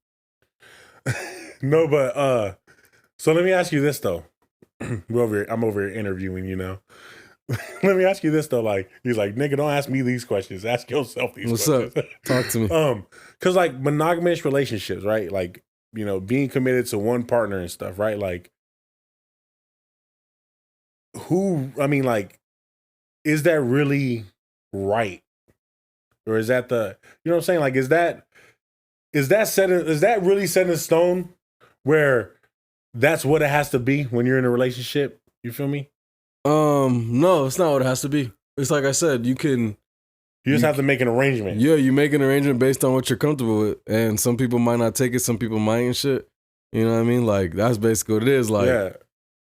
No, but so let me ask you this, though. I'm over here interviewing, you know. Let me ask you this, though. Like, he's like, nigga, don't ask me these questions. Ask yourself these questions. What's up? Talk to me. Because, like, monogamous relationships, right? Like, you know, being committed to one partner and stuff, right? Like, is that really right? Or is that you know what I'm saying? Like, is that really set in stone where that's what it has to be when you're in a relationship? You feel me? No, it's not what it has to be. It's like I said, you just have to make an arrangement. Yeah, you make an arrangement based on what you're comfortable with. And some people might not take it, some people might and shit. You know what I mean? Like, that's basically what it is. Like, yeah.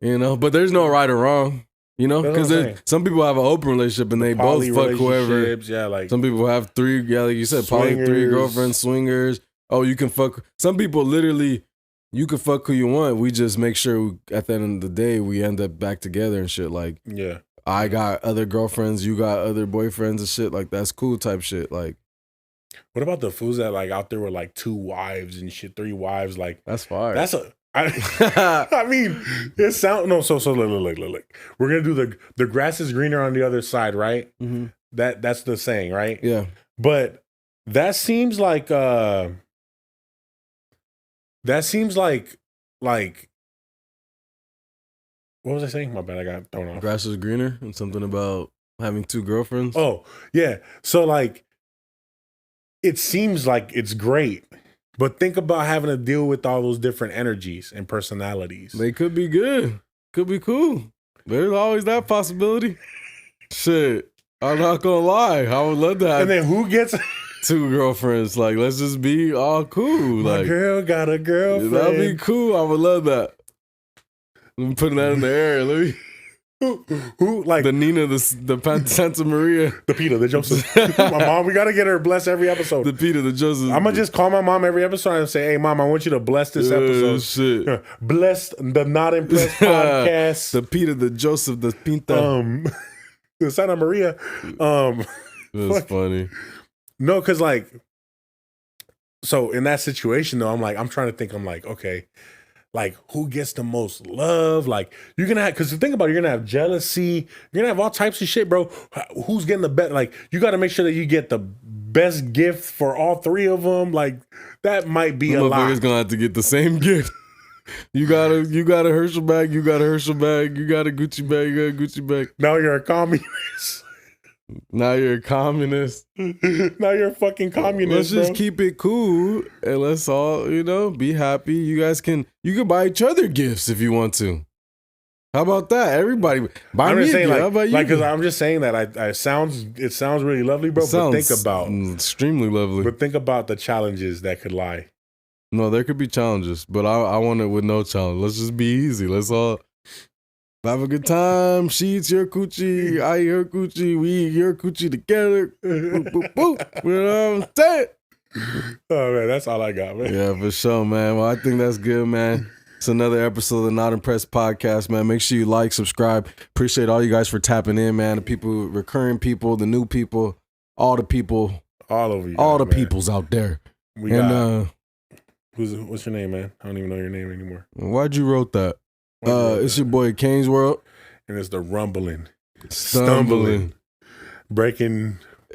You know, but there's no right or wrong, you know, because some people have an open relationship and they both fuck whoever. Yeah, like some people have three, like you said, poly, 3 girlfriends, swingers. Oh, you can fuck. Some people literally, you can fuck who you want. We just make sure at the end of the day we end up back together and shit. Like, yeah, I got other girlfriends, you got other boyfriends and shit. Like, that's cool type shit. Like, what about the fools that like out there with like 2 wives and shit, 3 wives? Like, that's fire. That's I mean, it sound no. So look. We're gonna do the grass is greener on the other side, right? Mm-hmm. That's the saying, right? Yeah. But that seems like like what was I saying? My bad, I got thrown off. Grass is greener and something about having 2 girlfriends. Oh yeah. So like, it seems like it's great. But think about having to deal with all those different energies and personalities. They could be good. Could be cool. There's always that possibility. Shit. I'm not gonna lie. I would love to have. And then who gets 2 girlfriends? Like, let's just be all cool. My like, girl got a girlfriend. That'd be cool. I would love that. I'm putting that in the air. Let me. Who like the Nina, the Santa Maria, the Peter, the Joseph. My mom, we gotta get her blessed every episode. The Peter, the Joseph. I'm gonna just call my mom every episode and say, "Hey, mom, I want you to bless this episode. Shit. Bless the Not Impressed podcast. The Peter, the Joseph, the Pinta, the Santa Maria. That's funny. No, because like, so in that situation though, I'm trying to think. I'm like, okay. Like, who gets the most love? Like, you're gonna have, because the thing about it, you're gonna have jealousy, you're gonna have all types of shit, bro. Who's getting the best? Like, you gotta make sure that you get the best gift for all 3 of them. Like, that might be a lot. Motherfucker's gonna have to get the same gift. You got a Herschel bag, you got a Herschel bag, you got a Gucci bag, you got a Gucci bag. Now you're a communist. Now you're a communist. Now you're a fucking communist. Let's just keep it cool and let's all, be happy. You can buy each other gifts if you want to. How about that? Everybody buy me a gift. How about you? Like, because I'm just saying that it sounds really lovely, bro. But think about extremely lovely. But think about the challenges that could lie. No, there could be challenges, but I want it with no challenge. Let's just be easy. Let's all have a good time. She eats your coochie. I eat her coochie. We eat your coochie together. Boop, boop, boop. You know what I'm saying? Oh, man, that's all I got, man. Yeah, for sure, man. Well, I think that's good, man. It's another episode of the Not Impressed podcast, man. Make sure you like, subscribe. Appreciate all you guys for tapping in, man. The people, recurring people, the new people, all the people. All over you. All the peoples out there. What's your name, man? I don't even know your name anymore. Why'd you wrote that? It's your boy kanesworld. And it's the rumbling, Stumbling.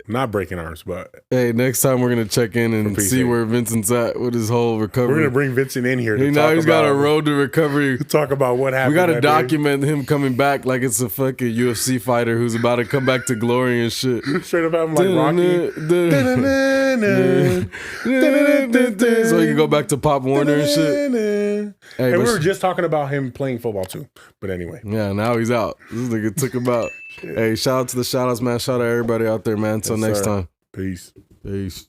not breaking arms, but Hey, next time we're gonna check in and see where Vincent's at with his whole recovery. we're gonna bring Vincent in here. Now he's got a road to recovery. Talk about what happened. We gotta document him coming back like it's a fucking UFC fighter who's about to come back to glory and shit. Straight up, I'm like Rocky. So he can go back to Pop Warner and shit. Hey, we were just talking about him playing football too. But anyway. Yeah, now he's out. This nigga took him out. Hey, shout out to the shout outs, man. Shout out to everybody out there, man. Until next time. Peace. Peace.